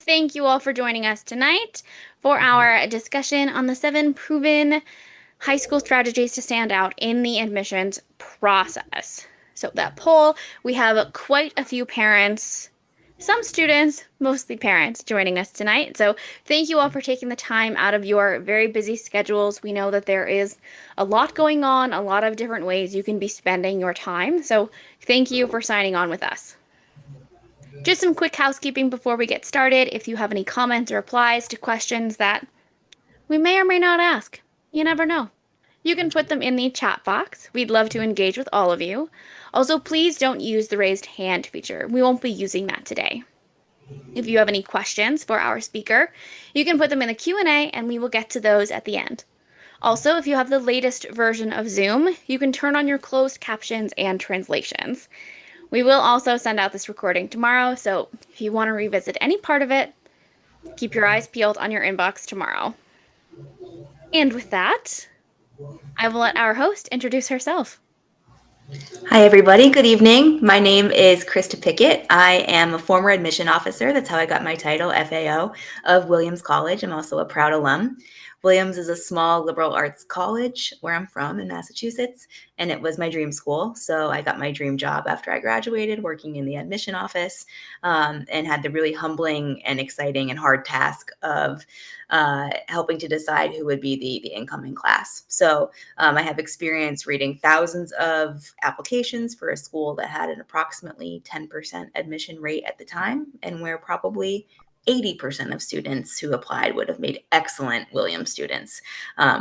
thank you all for joining us tonight for our discussion on the 7 proven high school strategies to stand out in the admissions process. So that poll, we have quite a few parents, some students, mostly parents, joining us tonight. So thank you all for taking the time out of your very busy schedules. We know that there is a lot going on, a lot of different ways you can be spending your time. So thank you for signing on with us. Just some quick housekeeping before we get started. If you have any comments or replies to questions that we may or may not ask, you never know. You can put them in the chat box. We'd love to engage with all of you. Also, please don't use the raised hand feature. We won't be using that today. If you have any questions for our speaker, you can put them in the Q&A and we will get to those at the end. Also, if you have the latest version of Zoom, you can turn on your closed captions and translations. We will also send out this recording tomorrow, so if you want to revisit any part of it, keep your eyes peeled on your inbox tomorrow. And with that, I will let our host introduce herself. Hi, everybody. Good evening. My name is Krista Pickett. I am a former admission officer. That's how I got my title, FAO, of Williams College. I'm also a proud alum. Williams is a small liberal arts college where I'm from in Massachusetts, and it was my dream school. So I got my dream job after I graduated, working in the admission office, and had the really humbling and exciting and hard task of helping to decide who would be the incoming class. So I have experience reading thousands of applications for a school that had an approximately 10% admission rate at the time, and where probably 80% of students who applied would have made excellent Williams students.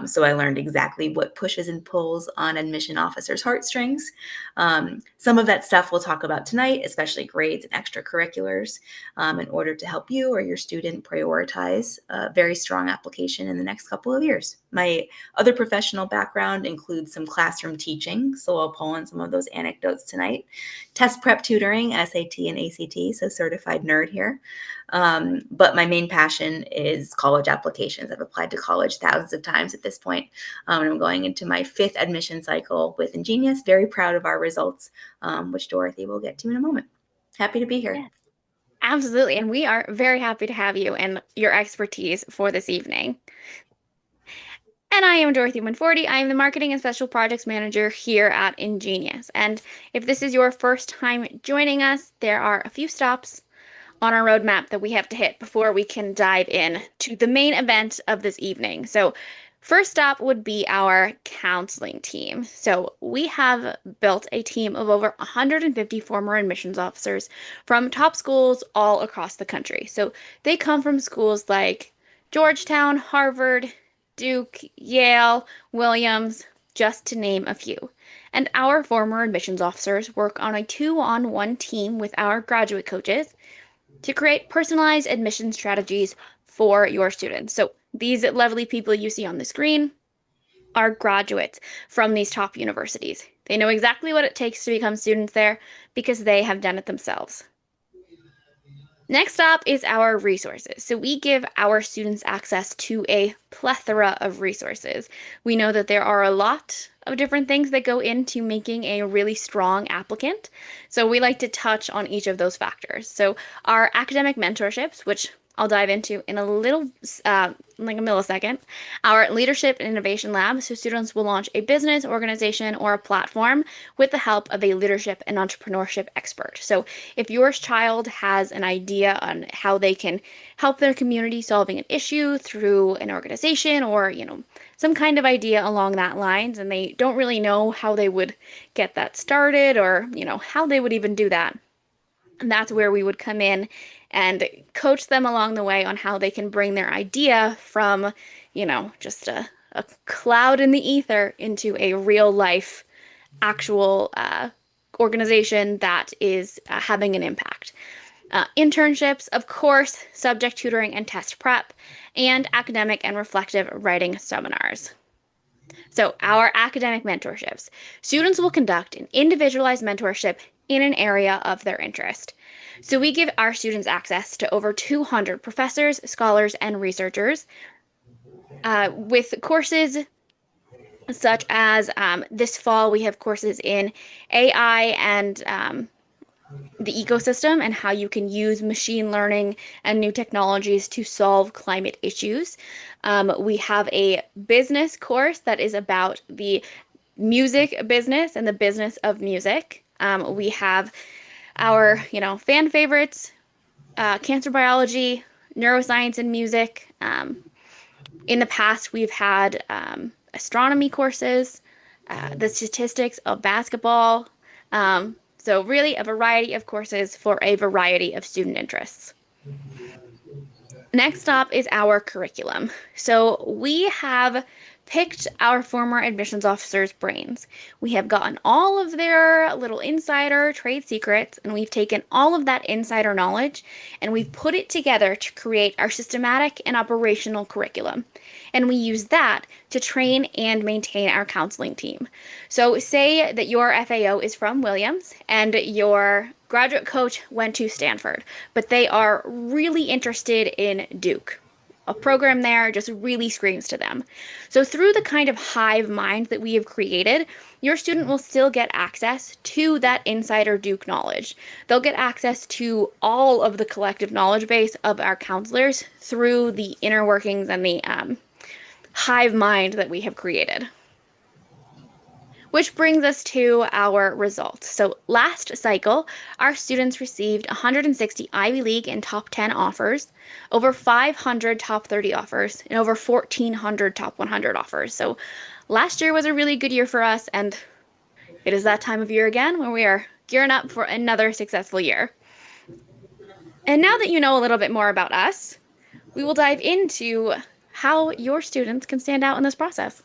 So I learned exactly what pushes and pulls on admission officers' heartstrings. Some of that stuff we'll talk about tonight, especially grades and extracurriculars, in order to help you or your student prioritize a very strong application in the next couple of years. My other professional background includes some classroom teaching, so I'll pull on some of those anecdotes tonight. Test prep tutoring, SAT and ACT, so certified nerd here. But my main passion is college applications. I've applied to college thousands of times at this point. And I'm going into my 5th admission cycle with Ingenious. Very proud of our results, which Dorothy will get to in a moment. Happy to be here. Yes, absolutely. And we are very happy to have you and your expertise for this evening. And I am Dorothy Winforty. I am the Marketing and Special Projects Manager here at Ingenious. And if this is your first time joining us, there are a few stops on our roadmap that we have to hit before we can dive in to the main event of this evening. So first stop would be our counseling team. So we have built a team of over 150 former admissions officers from top schools all across the country. So they come from schools like Georgetown, Harvard, Duke, Yale, Williams, just to name a few. And our former admissions officers work on a 2-on-1 team with our graduate coaches to create personalized admission strategies for your students. So these lovely people you see on the screen are graduates from these top universities. They know exactly what it takes to become students there because they have done it themselves. Next up is our resources. So we give our students access to a plethora of resources. We know that there are a lot of different things that go into making a really strong applicant. So we like to touch on each of those factors. So our academic mentorships, which I'll dive into in a little, like a millisecond. Our Leadership and Innovation Lab, so students will launch a business, organization, or a platform with the help of a leadership and entrepreneurship expert. So if your child has an idea on how they can help their community solving an issue through an organization or, some kind of idea along that lines, and they don't really know how they would get that started or, how they would even do that. And that's where we would come in and coach them along the way on how they can bring their idea from, just a cloud in the ether into a real life, actual organization that is having an impact. Internships, of course, subject tutoring and test prep, and academic and reflective writing seminars. So, our academic mentorships. Students will conduct an individualized mentorship in an area of their interest. So, we give our students access to over 200 professors, scholars, and researchers with courses such as this fall, we have courses in AI and the ecosystem and how you can use machine learning and new technologies to solve climate issues. We have a business course that is about the music business and the business of music. We have our, fan favorites, cancer biology, neuroscience and music. In the past, we've had astronomy courses, the statistics of basketball. So really a variety of courses for a variety of student interests. Next up is our curriculum. So we have picked our former admissions officers' brains. We have gotten all of their little insider trade secrets, and we've taken all of that insider knowledge and we've put it together to create our systematic and operational curriculum. And we use that to train and maintain our counseling team. So, say that your FAO is from Williams and your graduate coach went to Stanford, but they are really interested in Duke. A program there just really screams to them. So, through the kind of hive mind that we have created, your student will still get access to that insider Duke knowledge. They'll get access to all of the collective knowledge base of our counselors through the inner workings and the hive mind that we have created. Which brings us to our results. So last cycle, our students received 160 Ivy League and top 10 offers, over 500 top 30 offers, and over 1,400 top 100 offers. So last year was a really good year for us, and it is that time of year again when we are gearing up for another successful year. And now that you know a little bit more about us, we will dive into how your students can stand out in this process.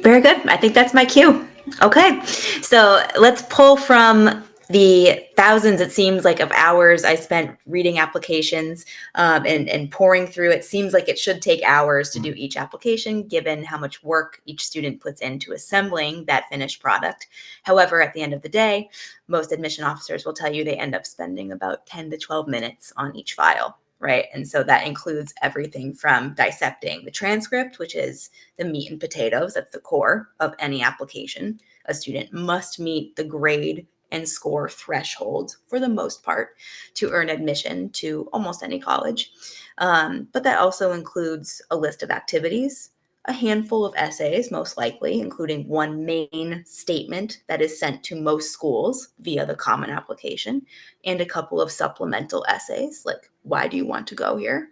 Very good. I think that's my cue. Okay. So let's pull from the thousands, it seems like, of hours I spent reading applications and pouring through. It seems like it should take hours to do each application, given how much work each student puts into assembling that finished product. However, at the end of the day, most admission officers will tell you they end up spending about 10 to 12 minutes on each file. Right. And so that includes everything from dissecting the transcript, which is the meat and potatoes, that's the core of any application. A student must meet the grade and score thresholds for the most part to earn admission to almost any college. But that also includes a list of activities, a handful of essays, most likely, including one main statement that is sent to most schools via the Common Application, and a couple of supplemental essays, like why do you want to go here?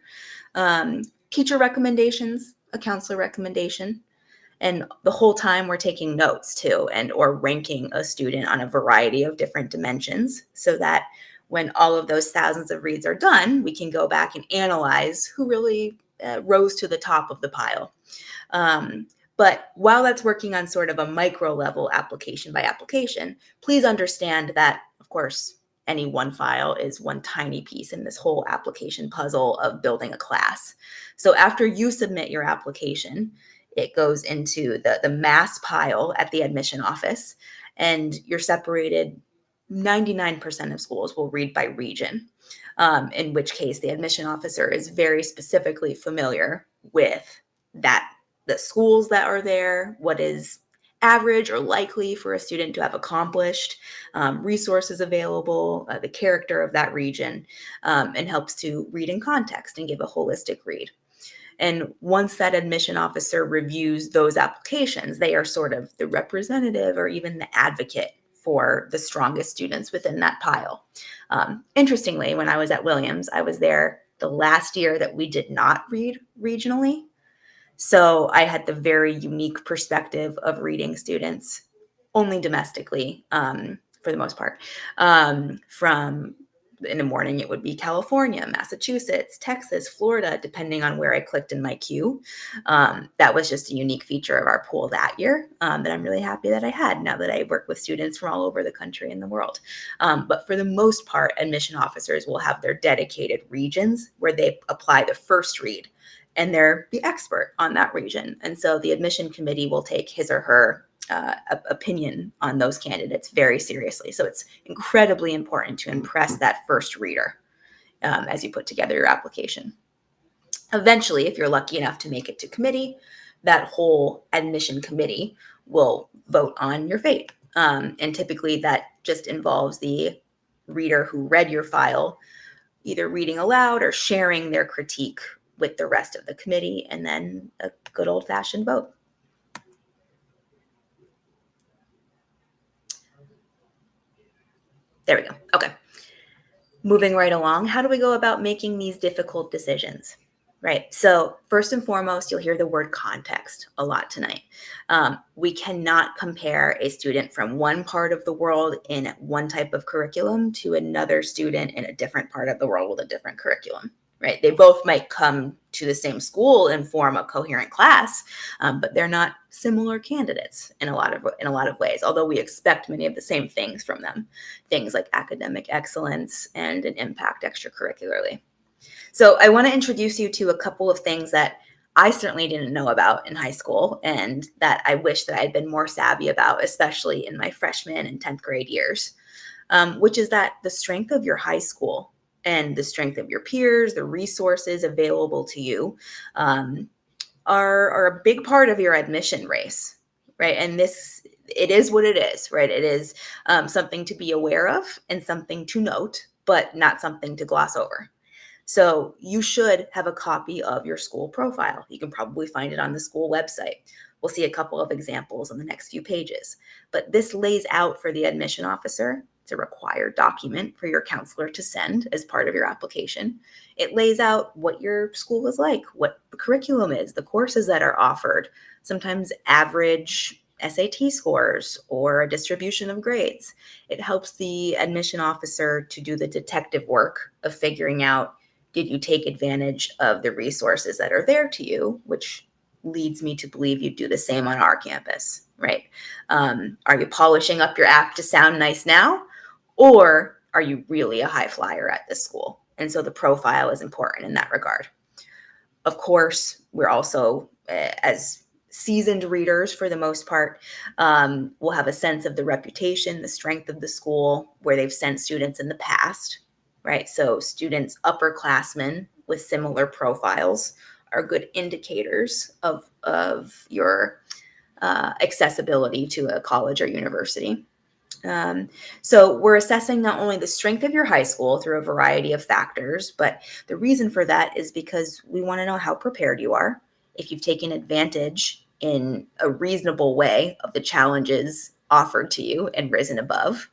Teacher recommendations, a counselor recommendation, and the whole time we're taking notes too, and or ranking a student on a variety of different dimensions, so that when all of those thousands of reads are done, we can go back and analyze who really rose to the top of the pile. But while that's working on sort of a micro level application by application, please understand that, of course, any one file is one tiny piece in this whole application puzzle of building a class. So after you submit your application, it goes into the mass pile at the admission office, and you're separated. 99% of schools will read by region, in which case the admission officer is very specifically familiar with that, the schools that are there, what is average or likely for a student to have accomplished, resources available, the character of that region, and helps to read in context and give a holistic read. And once that admission officer reviews those applications, they are sort of the representative or even the advocate for the strongest students within that pile. Interestingly, when I was at Williams, I was there the last year that we did not read regionally. So I had the very unique perspective of reading students only domestically, for the most part. From in the morning, it would be California, Massachusetts, Texas, Florida, depending on where I clicked in my queue. That was just a unique feature of our pool that year that I'm really happy that I had now that I work with students from all over the country and the world. But for the most part, admission officers will have their dedicated regions where they apply the first read, and they're the expert on that region. And so the admission committee will take his or her opinion on those candidates very seriously. So it's incredibly important to impress that first reader as you put together your application. Eventually, if you're lucky enough to make it to committee, that whole admission committee will vote on your fate. And typically that just involves the reader who read your file either reading aloud or sharing their critique with the rest of the committee, and then a good old-fashioned vote. There we go. Okay. Moving right along, how do we go about making these difficult decisions? Right. So first and foremost, you'll hear the word context a lot tonight. We cannot compare a student from one part of the world in one type of curriculum to another student in a different part of the world with a different curriculum. Right. They both might come to the same school and form a coherent class, but they're not similar candidates in a lot of ways. Although we expect many of the same things from them, things like academic excellence and an impact extracurricularly. So I want to introduce you to a couple of things that I certainly didn't know about in high school and that I wish that I'd been more savvy about, especially in my freshman and 10th grade years, which is that the strength of your high school and the strength of your peers, the resources available to you, are a big part of your admission race, right? And it is what it is, right? It is something to be aware of and something to note, but not something to gloss over. So you should have a copy of your school profile. You can probably find it on the school website. We'll see a couple of examples on the next few pages. But this lays out for the admission officer. It's a required document for your counselor to send as part of your application. It lays out what your school is like, what the curriculum is, the courses that are offered, sometimes average SAT scores or a distribution of grades. It helps the admission officer to do the detective work of figuring out, did you take advantage of the resources that are there to you, which leads me to believe you do the same on our campus, right? Are you polishing up your app to sound nice now? Or are you really a high flyer at this school? And so the profile is important in that regard. Of course, we're also, as seasoned readers for the most part, will have a sense of the reputation, the strength of the school, where they've sent students in the past, right? So students, upperclassmen with similar profiles are good indicators of your accessibility to a college or university. So we're assessing not only the strength of your high school through a variety of factors, but the reason for that is because we want to know how prepared you are, if you've taken advantage in a reasonable way of the challenges offered to you and risen above,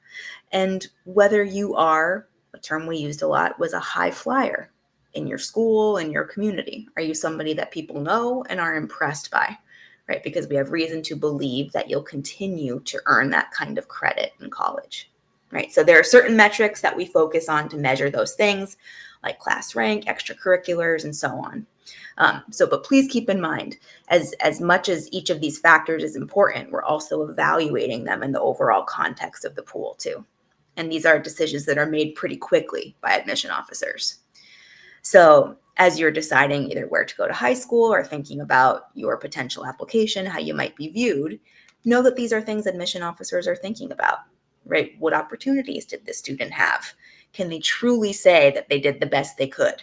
and whether you are, a term we used a lot was a high flyer in your school and your community. Are you somebody that people know and are impressed by? Right? Because we have reason to believe that you'll continue to earn that kind of credit in college, right? So there are certain metrics that we focus on to measure those things, like class rank, extracurriculars, and so on. But please keep in mind, as much as each of these factors is important, we're also evaluating them in the overall context of the pool too. And these are decisions that are made pretty quickly by admission officers. So as you're deciding either where to go to high school or thinking about your potential application, how you might be viewed, know that these are things admission officers are thinking about, right? What opportunities did this student have? Can they truly say that they did the best they could,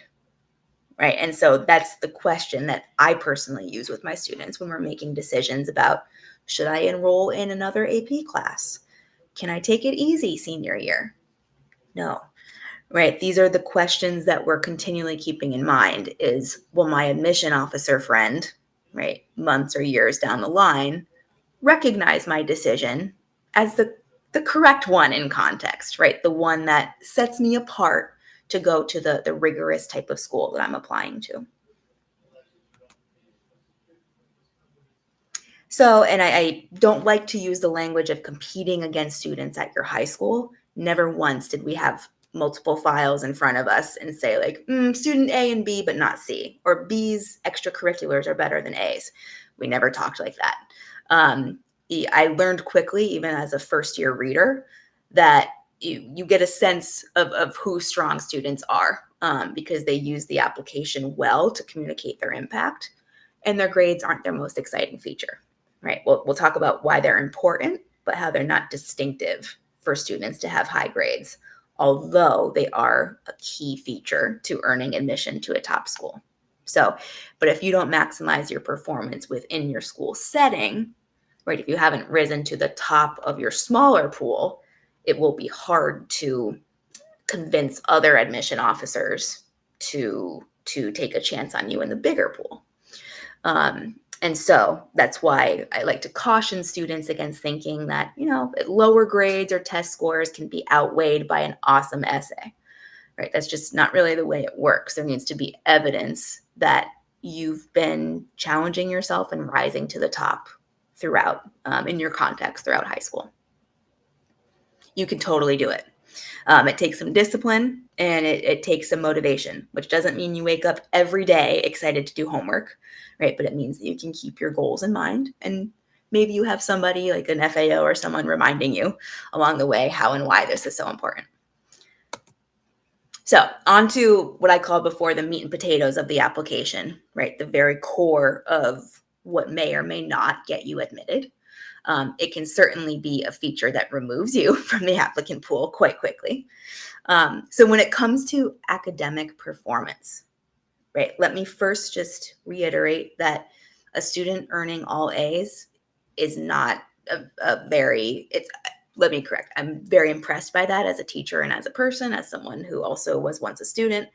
right? And so that's the question that I personally use with my students when we're making decisions about, should I enroll in another AP class? Can I take it easy senior year? No. Right. These are the questions that we're continually keeping in mind is, will my admission officer friend, right, months or years down the line, recognize my decision as the correct one in context, right? The one that sets me apart to go to the rigorous type of school that I'm applying to. So, and I don't like to use the language of competing against students at your high school. Never once did we have multiple files in front of us and say like, student A and B, but not C, or B's extracurriculars are better than A's. We never talked like that. I learned quickly, even as a first year reader, that you get a sense of who strong students are because they use the application well to communicate their impact, and their grades aren't their most exciting feature. Right. We'll talk about why they're important, but how they're not distinctive for students to have high grades, although they are a key feature to earning admission to a top school. So, but if you don't maximize your performance within your school setting, right? If you haven't risen to the top of your smaller pool, it will be hard to convince other admission officers to take a chance on you in the bigger pool. And so that's why I like to caution students against thinking that, lower grades or test scores can be outweighed by an awesome essay, right? That's just not really the way it works. There needs to be evidence that you've been challenging yourself and rising to the top throughout, in your context throughout high school. You can totally do it. It takes some discipline and it takes some motivation, which doesn't mean you wake up every day excited to do homework, right? But it means that you can keep your goals in mind, and maybe you have somebody like an FAO or someone reminding you along the way how and why this is so important. So on to what I called before the meat and potatoes of the application, right? The very core of what may or may not get you admitted. It can certainly be a feature that removes you from the applicant pool quite quickly. So when it comes to academic performance, right, let me first just reiterate that a student earning all A's is not let me correct. I'm very impressed by that as a teacher and as a person, as someone who also was once a student.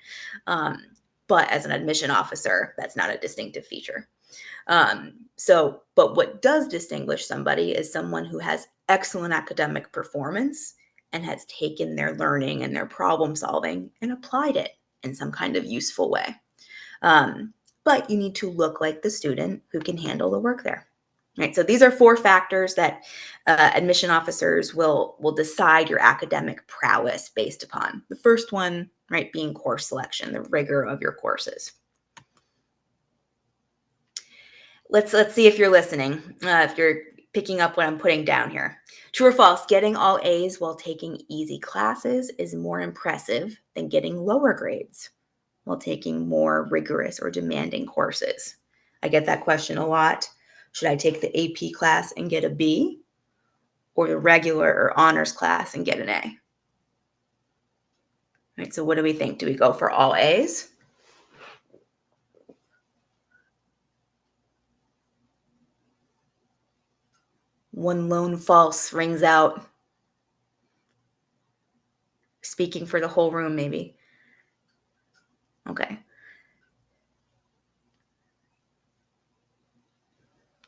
But as an admission officer, that's not a distinctive feature. But what does distinguish somebody is someone who has excellent academic performance and has taken their learning and their problem solving and applied it in some kind of useful way. But you need to look like the student who can handle the work there. Right. So these are 4 factors that admission officers will decide your academic prowess based upon. The first one, right, being course selection, the rigor of your courses. Let's see if you're listening, if you're picking up what I'm putting down here. True or false, getting all A's while taking easy classes is more impressive than getting lower grades while taking more rigorous or demanding courses. I get that question a lot. Should I take the AP class and get a B, or the regular or honors class and get an A? All right, so what do we think? Do we go for all A's? One lone false rings out, speaking for the whole room, maybe. Okay.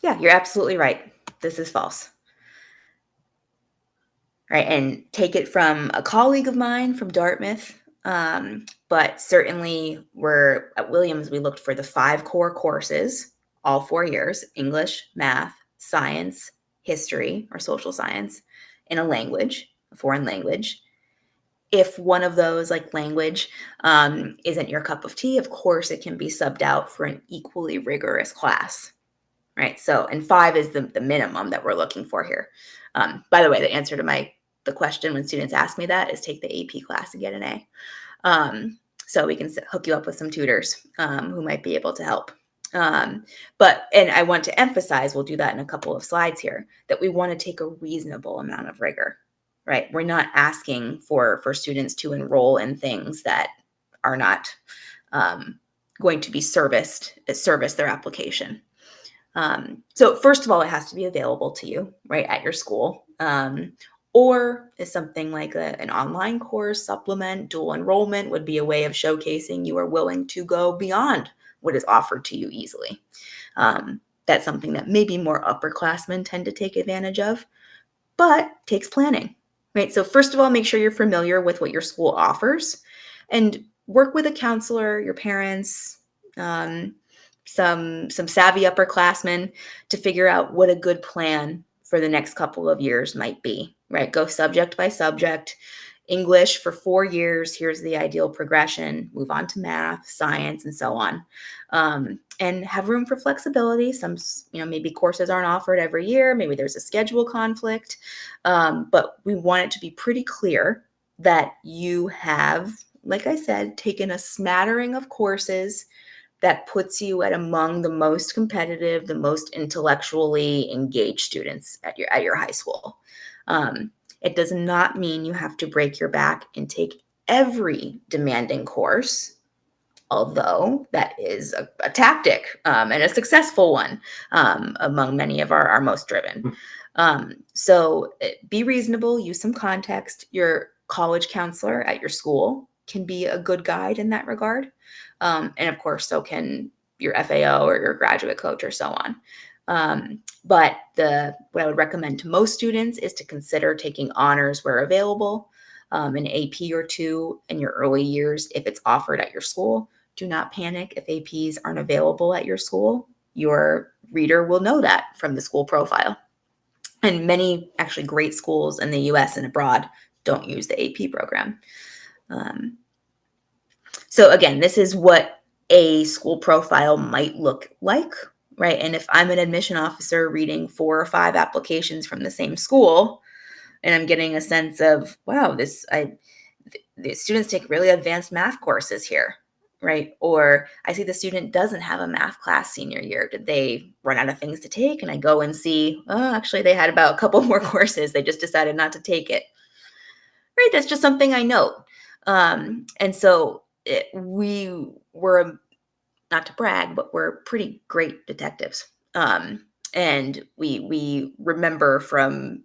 Yeah, you're absolutely right. This is false. Right, and take it from a colleague of mine from Dartmouth. But certainly we're at Williams, we looked for the 5 core courses, all 4 years: English, math, science, history or social science, in a language, a foreign language. If one of those, like language, isn't your cup of tea, of course it can be subbed out for an equally rigorous class. Right. So, and 5 is the minimum that we're looking for here. By the way, the answer to the question when students ask me that is take the AP class and get an A. So we can hook you up with some tutors who might be able to help. And I want to emphasize, we'll do that in a couple of slides here, that we want to take a reasonable amount of rigor, right? We're not asking for students to enroll in things that are not going to be service their application. So first of all, it has to be available to you, right, at your school. Or is something like an online course, supplement, dual enrollment would be a way of showcasing you are willing to go beyond what is offered to you easily. That's something that maybe more upperclassmen tend to take advantage of, but takes planning, right? So first of all, make sure you're familiar with what your school offers and work with a counselor, your parents, some savvy upperclassmen to figure out what a good plan for the next couple of years might be, right? Go subject by subject. English for 4 years, here's the ideal progression. Move on to math, science, and so on. And have room for flexibility. Some, maybe courses aren't offered every year. Maybe there's a schedule conflict. But we want it to be pretty clear that you have, like I said, taken a smattering of courses that puts you at among the most competitive, the most intellectually engaged students at your high school. It does not mean you have to break your back and take every demanding course, although that is a tactic and a successful one among many of our most driven. So be reasonable, use some context. Your college counselor at your school can be a good guide in that regard. And of course, so can your FAO or your graduate coach or so on. But what I would recommend to most students is to consider taking honors where available, an AP or two in your early years if it's offered at your school. Do not panic if APs aren't available at your school. Your reader will know that from the school profile. And many actually great schools in the US and abroad don't use the AP program. So again, this is what a school profile might look like, right? And if I'm an admission officer reading 4 or 5 applications from the same school, and I'm getting a sense of, wow, the students take really advanced math courses here, right? Or I see the student doesn't have a math class senior year. Did they run out of things to take? And I go and see, oh, actually, they had about a couple more courses. They just decided not to take it, right? That's just something I note. And so we were, not to brag, but we're pretty great detectives. And we remember from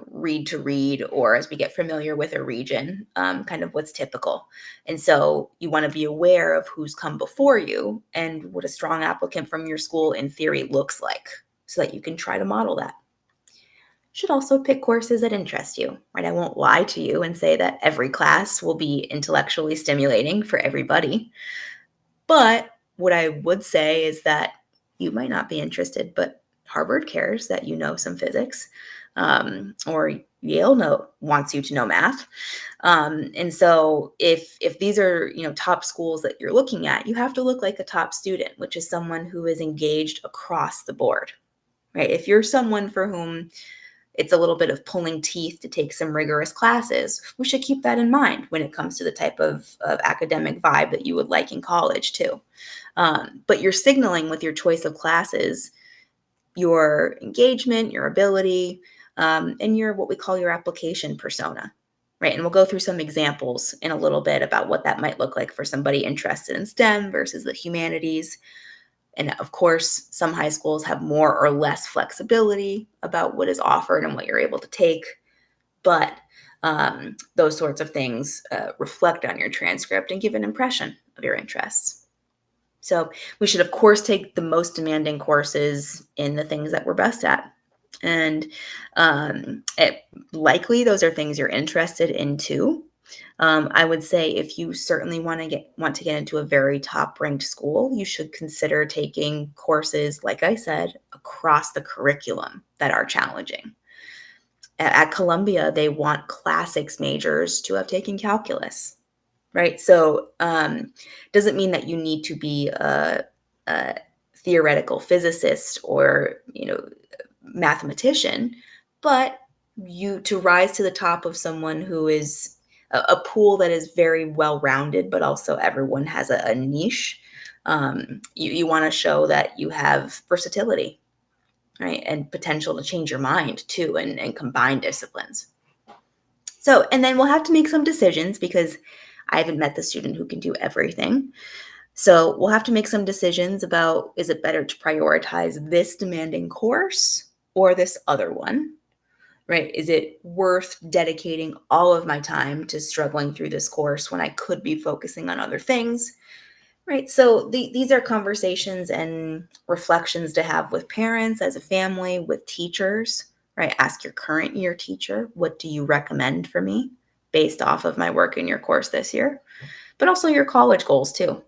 read to read, or as we get familiar with a region, kind of what's typical. And so you want to be aware of who's come before you and what a strong applicant from your school in theory looks like, so that you can try to model that. Should also pick courses that interest you, right? I won't lie to you and say that every class will be intellectually stimulating for everybody. But what I would say is that you might not be interested, but Harvard cares that you know some physics, or Yale wants you to know math. And so if these are top schools that you're looking at, you have to look like a top student, which is someone who is engaged across the board, right? If you're someone for whom it's a little bit of pulling teeth to take some rigorous classes, we should keep that in mind when it comes to the type of academic vibe that you would like in college too. But you're signaling with your choice of classes your engagement, your ability, and your what we call your application persona, right? And we'll go through some examples in a little bit about what that might look like for somebody interested in STEM versus the humanities. And of course, some high schools have more or less flexibility about what is offered and what you're able to take. But those sorts of things reflect on your transcript and give an impression of your interests. So we should, of course, take the most demanding courses in the things that we're best at. And likely those are things you're interested in too. I would say if you certainly want to get into a very top ranked school, you should consider taking courses, like I said, across the curriculum that are challenging. At Columbia, they want classics majors to have taken calculus, right? So doesn't mean that you need to be a theoretical physicist or mathematician, but you to rise to the top of someone who is a pool that is very well rounded, but also everyone has a niche. You want to show that you have versatility, right, and potential to change your mind too, and combine disciplines. So, and then we'll have to make some decisions because I haven't met the student who can do everything. So we'll have to make some decisions about, is it better to prioritize this demanding course or this other one, right? Is it worth dedicating all of my time to struggling through this course when I could be focusing on other things, right? So these are conversations and reflections to have with parents, as a family, with teachers, right? Ask your current year teacher, what do you recommend for me based off of my work in your course this year? But also your college goals too.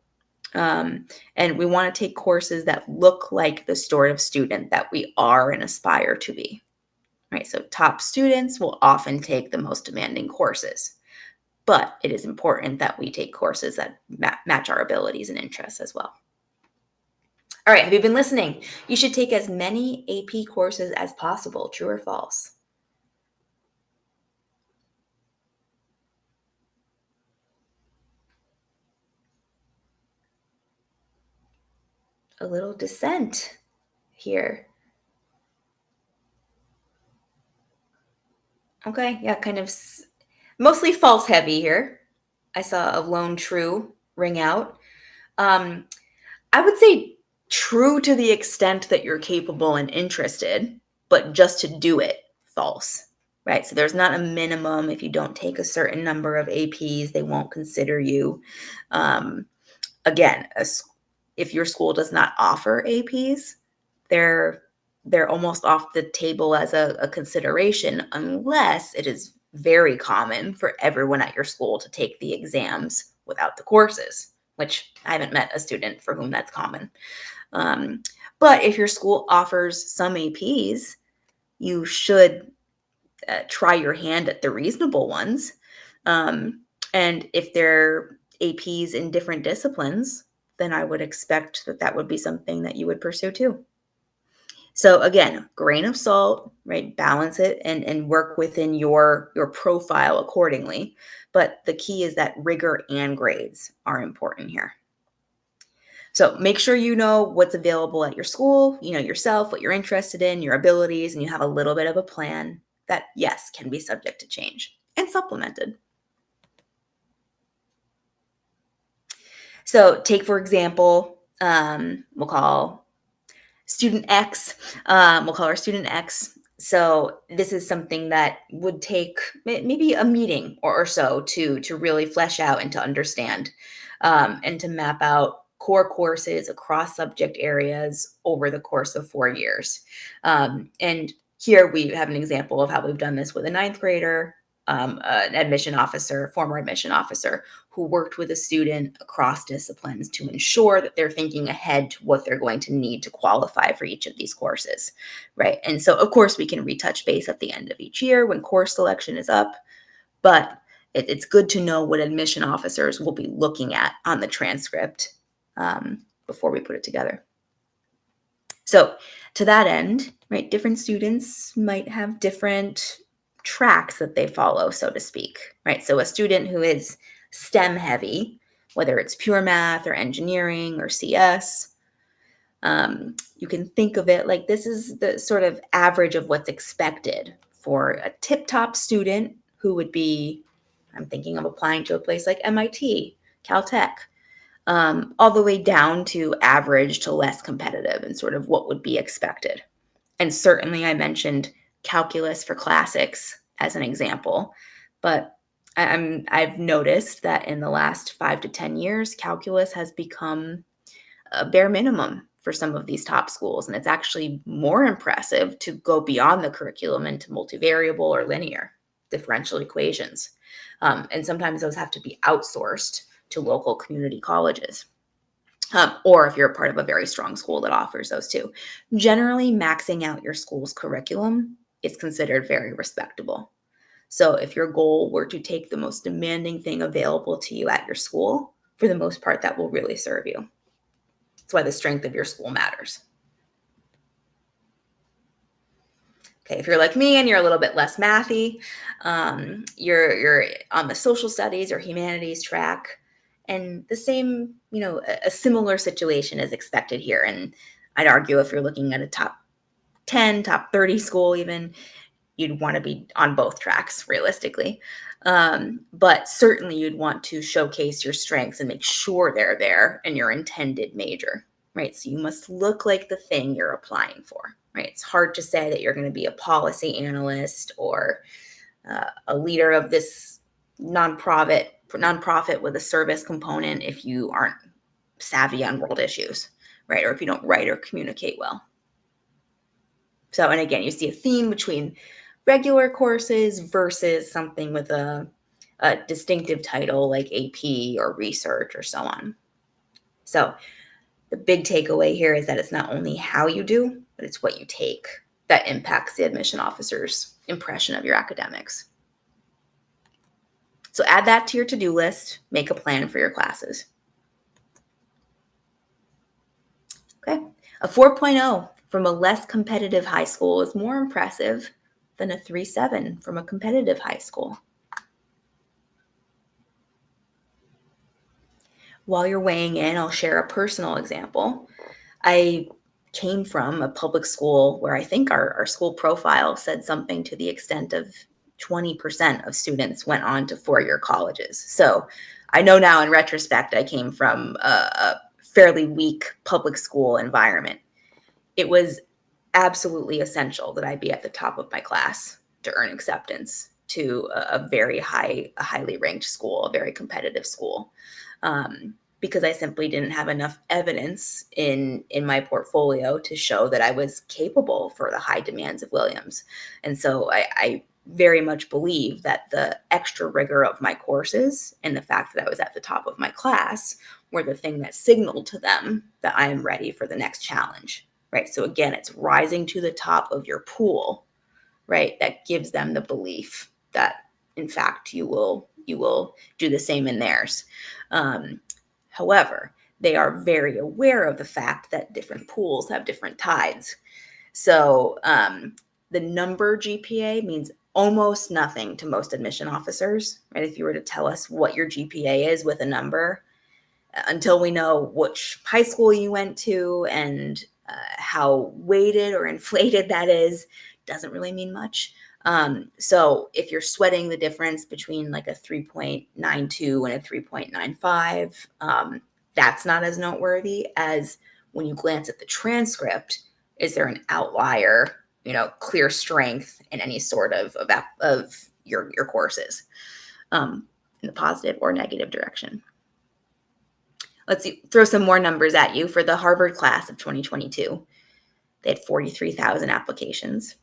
And we want to take courses that look like the sort of student that we are and aspire to be, right? So top students will often take the most demanding courses, but it is important that we take courses that match our abilities and interests as well. All right, have you been listening? You should take as many AP courses as possible, true or false? A little dissent here. Okay, yeah, kind of mostly false heavy here. I saw a lone true ring out. Um, I would say true to the extent that you're capable and interested, but just to do it, false, right? So there's not a minimum. If you don't take a certain number of APs, they won't consider you. Um, Again, if your school does not offer APs, they're they're almost off the table as a consideration unless it is very common for everyone at your school to take the exams without the courses, which I haven't met a student for whom that's common. Um, but if your school offers some APs, you should try your hand at the reasonable ones. Um, and if they're APs in different disciplines, then I would expect that that would be something that you would pursue too. So again, grain of salt, right? Balance it and work within your profile accordingly. But the key is that rigor and grades are important here. So make sure you know what's available at your school, you know yourself, what you're interested in, your abilities, and you have a little bit of a plan that, yes, can be subject to change and supplemented. So take, for example, we'll call student X, we'll call her student X. So this is something that would take maybe a meeting or so to really flesh out and to understand, and to map out core courses across subject areas over the course of 4 years. And here we have an example of how we've done this with a ninth grader, an admission officer, former admission officer, who worked with a student across disciplines to ensure that they're thinking ahead to what they're going to need to qualify for each of these courses, right? And so, of course, we can retouch base at the end of each year when course selection is up, but it's good to know what admission officers will be looking at on the transcript before we put it together. So to that end, right, different students might have different tracks that they follow, so to speak, right? So a student who is STEM heavy, whether it's pure math or engineering or CS, you can think of it like this is the sort of average of what's expected for a tip-top student who would be, I'm thinking of applying to a place like MIT, Caltech, all the way down to average to less competitive and sort of what would be expected. And certainly I mentioned calculus for classics as an example, but I've noticed that in the last 5 to 10 years, calculus has become a bare minimum for some of these top schools. And it's actually more impressive to go beyond the curriculum into multivariable or linear differential equations. And sometimes those have to be outsourced to local community colleges. Or if you're a part of a very strong school that offers those too. Generally, maxing out your school's curriculum is considered very respectable. So if your goal were to take the most demanding thing available to you at your school, for the most part, that will really serve you. That's why the strength of your school matters. Okay, if you're like me and you're a little bit less mathy, you're on the social studies or humanities track, and the same, a similar situation is expected here. And I'd argue if you're looking at a top 10, top 30 school, even, you'd want to be on both tracks realistically. But certainly you'd want to showcase your strengths and make sure they're there in your intended major, right? So you must look like the thing you're applying for, right? It's hard to say that you're going to be a policy analyst or a leader of this nonprofit with a service component if you aren't savvy on world issues, right? Or if you don't write or communicate well. So, and again, you see a theme between regular courses versus something with a distinctive title like AP or research or so on. So the big takeaway here is that it's not only how you do, but it's what you take that impacts the admission officer's impression of your academics. So add that to your to-do list, make a plan for your classes. Okay, a 4.0 from a less competitive high school is more impressive than a 3.7 from a competitive high school. While you're weighing in, I'll share a personal example. I came from a public school where I think our school profile said something to the extent of 20% of students went on to four-year colleges. So I know now in retrospect, I came from a fairly weak public school environment. It was absolutely essential that I be at the top of my class to earn acceptance to a very highly ranked school, a very competitive school, because I simply didn't have enough evidence in my portfolio to show that I was capable for the high demands of Williams. And so I very much believe that the extra rigor of my courses and the fact that I was at the top of my class were the thing that signaled to them that I am ready for the next challenge. Right. So again, it's rising to the top of your pool, right? That gives them the belief that in fact you will do the same in theirs. However, they are very aware of the fact that different pools have different tides. So the number GPA means almost nothing to most admission officers, right? If you were to tell us what your GPA is with a number, until we know which high school you went to and how weighted or inflated that is, doesn't really mean much. So if you're sweating the difference between like a 3.92 and a 3.95, that's not as noteworthy as when you glance at the transcript. Is there an outlier, clear strength in any sort of your courses, in the positive or negative direction? Let's throw some more numbers at you. For the Harvard class of 2022, they had 43,000 applications.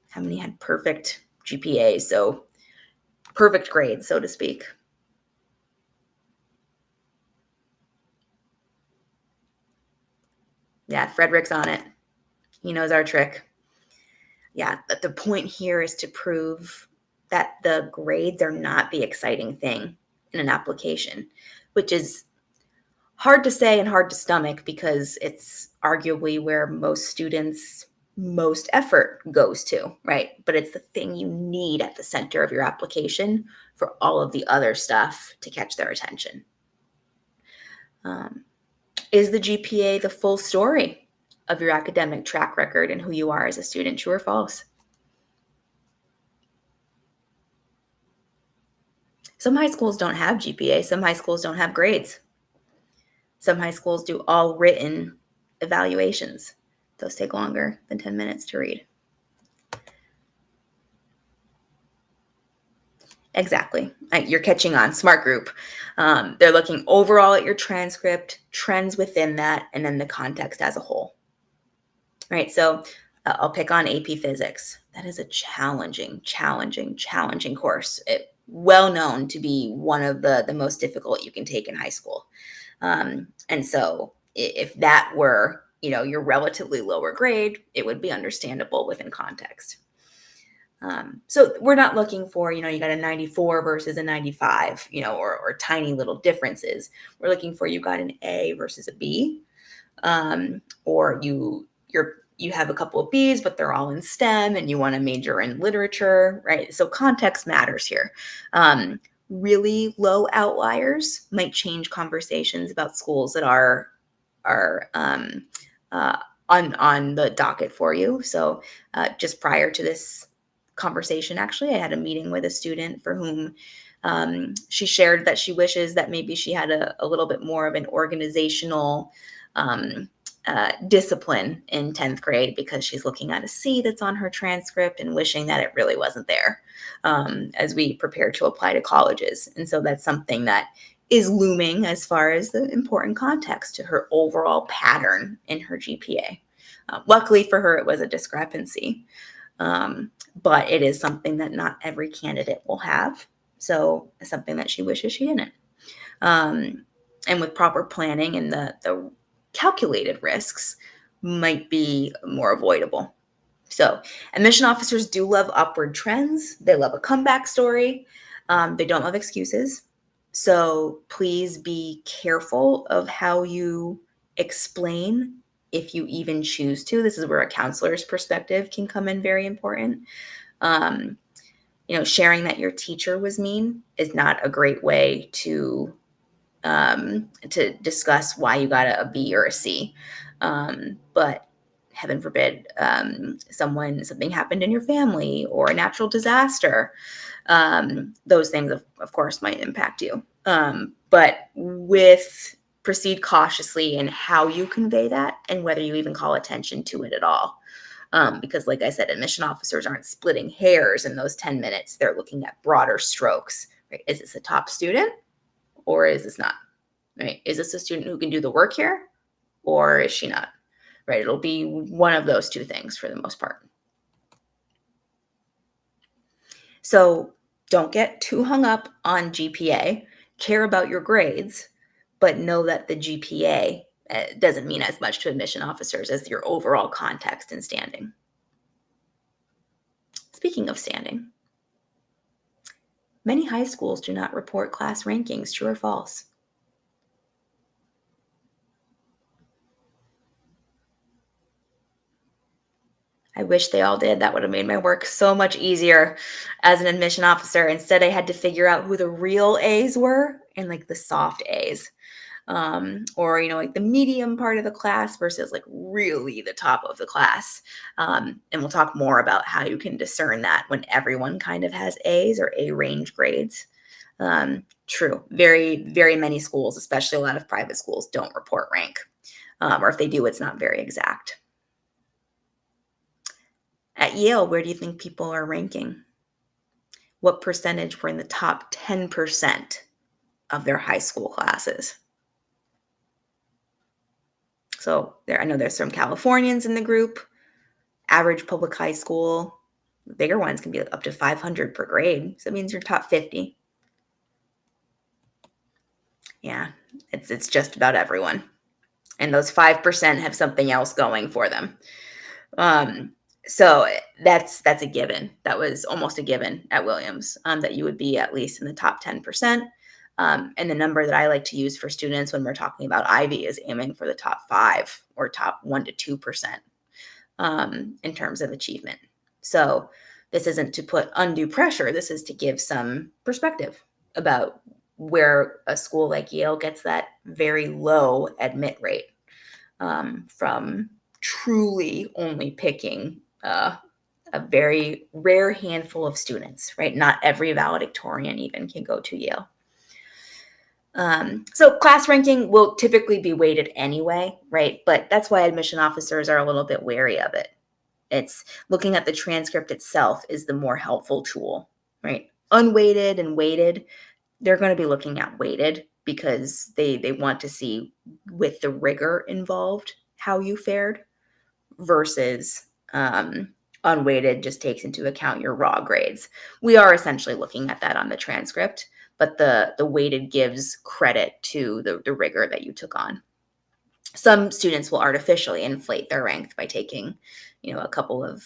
How many had perfect GPA? So perfect grades, so to speak. Yeah, Frederick's on it. He knows our trick. Yeah, but the point here is to prove that the grades are not the exciting thing in an application, which is hard to say and hard to stomach because it's arguably where most students' most effort goes to, right? But it's the thing you need at the center of your application for all of the other stuff to catch their attention. Is the GPA the full story of your academic track record and who you are as a student? True or false? Some high schools don't have GPA. Some high schools don't have grades. Some high schools do all written evaluations. Those take longer than 10 minutes to read. Exactly. You're catching on. Smart group. They're looking overall at your transcript, trends within that, and then the context as a whole. Right. So I'll pick on AP Physics. That is a challenging course. Well known to be one of the most difficult you can take in high school. And so if that were, your relatively lower grade, it would be understandable within context. So we're not looking for, you got a 94 versus a 95, or tiny little differences. We're looking for you got an A versus a B, or you have a couple of B's, but they're all in STEM and you want to major in literature, right? So context matters here. Really low outliers might change conversations about schools that are on the docket for you. So just prior to this conversation, actually, I had a meeting with a student for whom she shared that she wishes that maybe she had a little bit more of an organizational discipline in 10th grade because she's looking at a C that's on her transcript and wishing that it really wasn't there as we prepare to apply to colleges. And so that's something that is looming as far as the important context to her overall pattern in her GPA. Luckily for her, it was a discrepancy, but it is something that not every candidate will have. So it's something that she wishes she didn't. And with proper planning and the calculated risks might be more avoidable. So admission officers do love upward trends. They love a comeback story. They don't love excuses. So please be careful of how you explain, if you even choose to. This is where a counselor's perspective can come in very important. Sharing that your teacher was mean is not a great way to discuss why you got a B or a C. But heaven forbid, something happened in your family or a natural disaster. Those things, of course, might impact you. But with proceed cautiously in how you convey that and whether you even call attention to it at all. Because like I said, admission officers aren't splitting hairs in those 10 minutes. They're looking at broader strokes. Right? Is this a top student or is this not? Right? Is this a student who can do the work here or is she not? Right? It'll be one of those two things for the most part. So don't get too hung up on GPA. Care about your grades, but know that the GPA doesn't mean as much to admission officers as your overall context and standing. Speaking of standing, many high schools do not report class rankings, true or false? I wish they all did. That would have made my work so much easier as an admission officer. Instead, I had to figure out who the real A's were and like the soft A's. Or like the medium part of the class versus like really the top of the class. And we'll talk more about how you can discern that when everyone kind of has A's or A range grades. True. Very, very many schools, especially a lot of private schools, don't report rank. Or if they do, it's not very exact. At Yale, where do you think people are ranking? What percentage were in the top 10% of their high school classes? So I know there's some Californians in the group. Average public high school, the bigger ones can be up to 500 per grade. So that means you're top 50. Yeah, it's just about everyone. And those 5% have something else going for them. So that's a given. That was almost a given at Williams, that you would be at least in the top 10%. And the number that I like to use for students when we're talking about Ivy is aiming for the top 5 or top 1 to 2%, in terms of achievement. So this isn't to put undue pressure. This is to give some perspective about where a school like Yale gets that very low admit rate, from truly only picking a very rare handful of students, right? Not every valedictorian even can go to Yale. So class ranking will typically be weighted anyway, right? But that's why admission officers are a little bit wary of it. It's looking at the transcript itself is the more helpful tool, right? Unweighted and weighted, they're going to be looking at weighted because they want to see with the rigor involved how you fared versus unweighted just takes into account your raw grades. We are essentially looking at that on the transcript, but the weighted gives credit to the rigor that you took on. Some students will artificially inflate their rank by taking, a couple of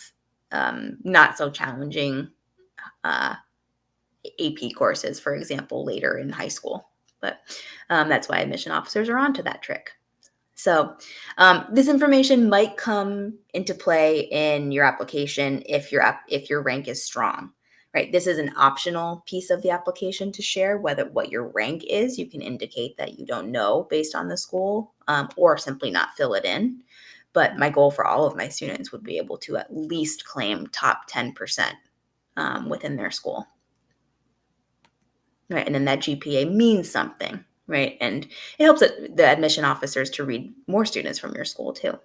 not so challenging AP courses, for example, later in high school. But that's why admission officers are onto that trick. So this information might come into play in your application if your rank is strong, right? This is an optional piece of the application to share what your rank is. You can indicate that you don't know based on the school, or simply not fill it in. But my goal for all of my students would be able to at least claim top 10% within their school, right? And then that GPA means something. Right. And it helps the admission officers to read more students from your school too.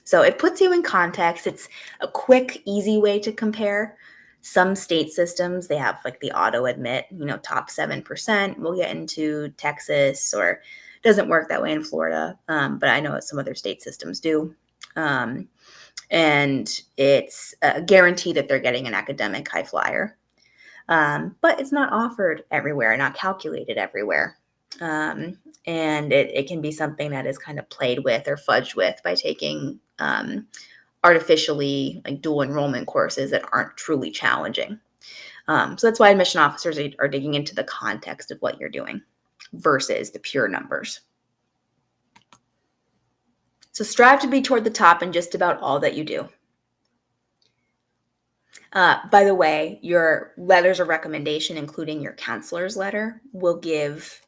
So it puts you in context. It's a quick, easy way to compare. Some state systems, they have like the auto admit, top 7%. We'll get into Texas, or it doesn't work that way in Florida. But I know some other state systems do. And it's a guarantee that they're getting an academic high flyer. But it's not offered everywhere, not calculated everywhere. And it can be something that is kind of played with or fudged with by taking artificially like dual enrollment courses that aren't truly challenging. So that's why admission officers are digging into the context of what you're doing versus the pure numbers. So strive to be toward the top in just about all that you do. By the way, your letters of recommendation, including your counselor's letter, will give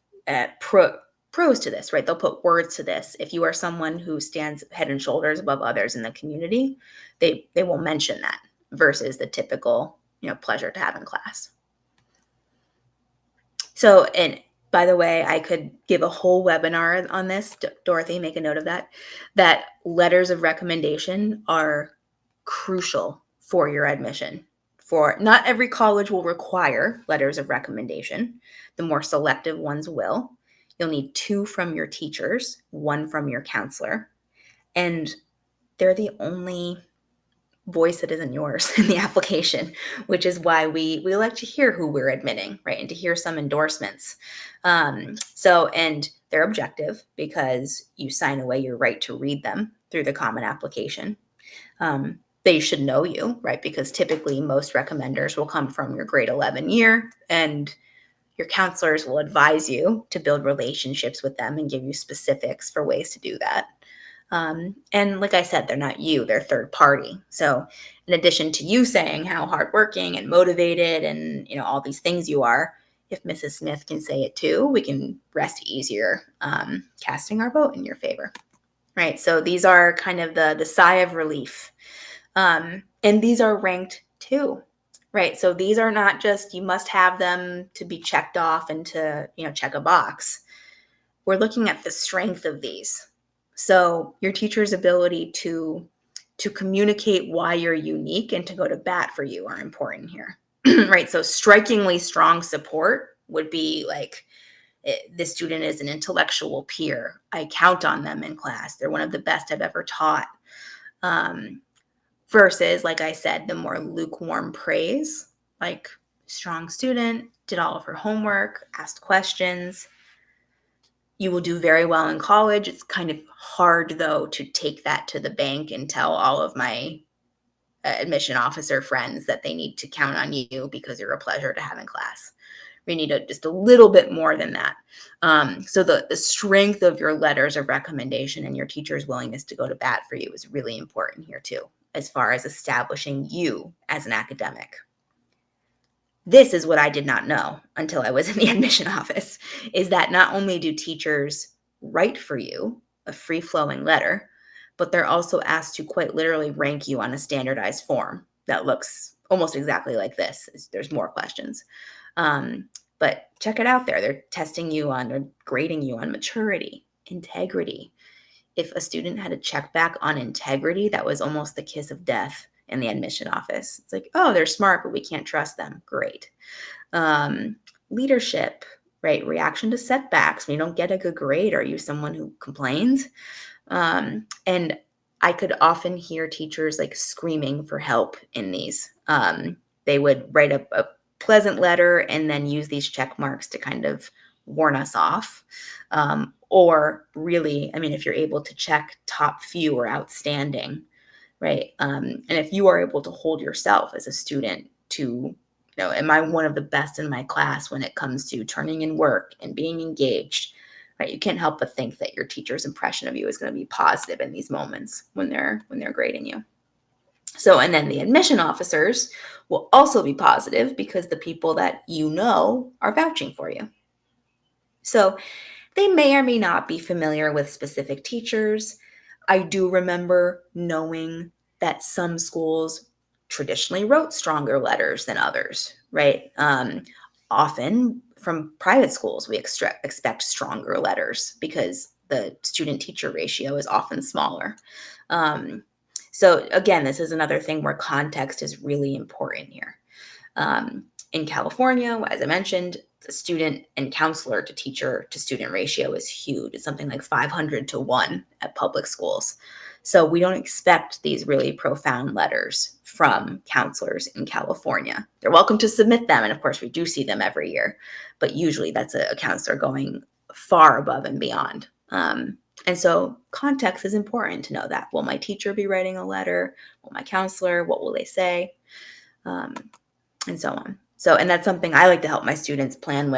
pros to this, right? They'll put words to this. If you are someone who stands head and shoulders above others in the community, they will mention that versus the typical, pleasure to have in class. So, and by the way, I could give a whole webinar on this. Dorothy, make a note of that. That letters of recommendation are crucial for your admission. For not every college will require letters of recommendation. The more selective ones will. You'll need 2 from your teachers, 1 from your counselor, and they're the only voice that isn't yours in the application, which is why we like to hear who we're admitting, right? And to hear some endorsements. And they're objective because you sign away your right to read them through the common application. They should know you, right? Because typically most recommenders will come from your grade 11 year, and your counselors will advise you to build relationships with them and give you specifics for ways to do that. And like I said, they're not you, they're third party. So in addition to you saying how hardworking and motivated and all these things you are, if Mrs. Smith can say it too, we can rest easier casting our vote in your favor. Right. So these are kind of the sigh of relief. And these are ranked too. Right. So these are not just you must have them to be checked off and to check a box. We're looking at the strength of these. So your teacher's ability to communicate why you're unique and to go to bat for you are important here. Right. So strikingly strong support would be like, this student is an intellectual peer. I count on them in class. They're one of the best I've ever taught. Versus, like I said, the more lukewarm praise, like strong student, did all of her homework, asked questions. You will do very well in college. It's kind of hard, though, to take that to the bank and tell all of my admission officer friends that they need to count on you because you're a pleasure to have in class. We need just a little bit more than that. So the strength of your letters of recommendation and your teacher's willingness to go to bat for you is really important here too, as far as establishing you as an academic. This is what I did not know until I was in the admission office, is that not only do teachers write for you a free-flowing letter, but they're also asked to quite literally rank you on a standardized form that looks almost exactly like this. There's more questions. But check it out there. They're testing you on or grading you on maturity, integrity. If a student had a check back on integrity, that was almost the kiss of death in the admission office. It's like, oh, they're smart, but we can't trust them. Great. Leadership, right? Reaction to setbacks. When you don't get a good grade, are you someone who complains? And I could often hear teachers like screaming for help in these. They would write a pleasant letter and then use these check marks to kind of warn us off. Or really, I mean, if you're able to check top few or outstanding, right? And if you are able to hold yourself as a student to, am I one of the best in my class when it comes to turning in work and being engaged, right? You can't help but think that your teacher's impression of you is going to be positive in these moments when they're grading you. So, and then the admission officers will also be positive because the people that are vouching for you. So they may or may not be familiar with specific teachers. I do remember knowing that some schools traditionally wrote stronger letters than others, right? Often from private schools, we expect stronger letters because the student-teacher ratio is often smaller. So again, this is another thing where context is really important here. In California, as I mentioned, the student and counselor to teacher to student ratio is huge. It's something like 500 to 1 at public schools. So we don't expect these really profound letters from counselors in California. They're welcome to submit them. And of course, we do see them every year. But usually that's a counselor going far above and beyond. And so context is important to know that. Will my teacher be writing a letter? Will my counselor? What will they say? And so on. So, and that's something I like to help my students plan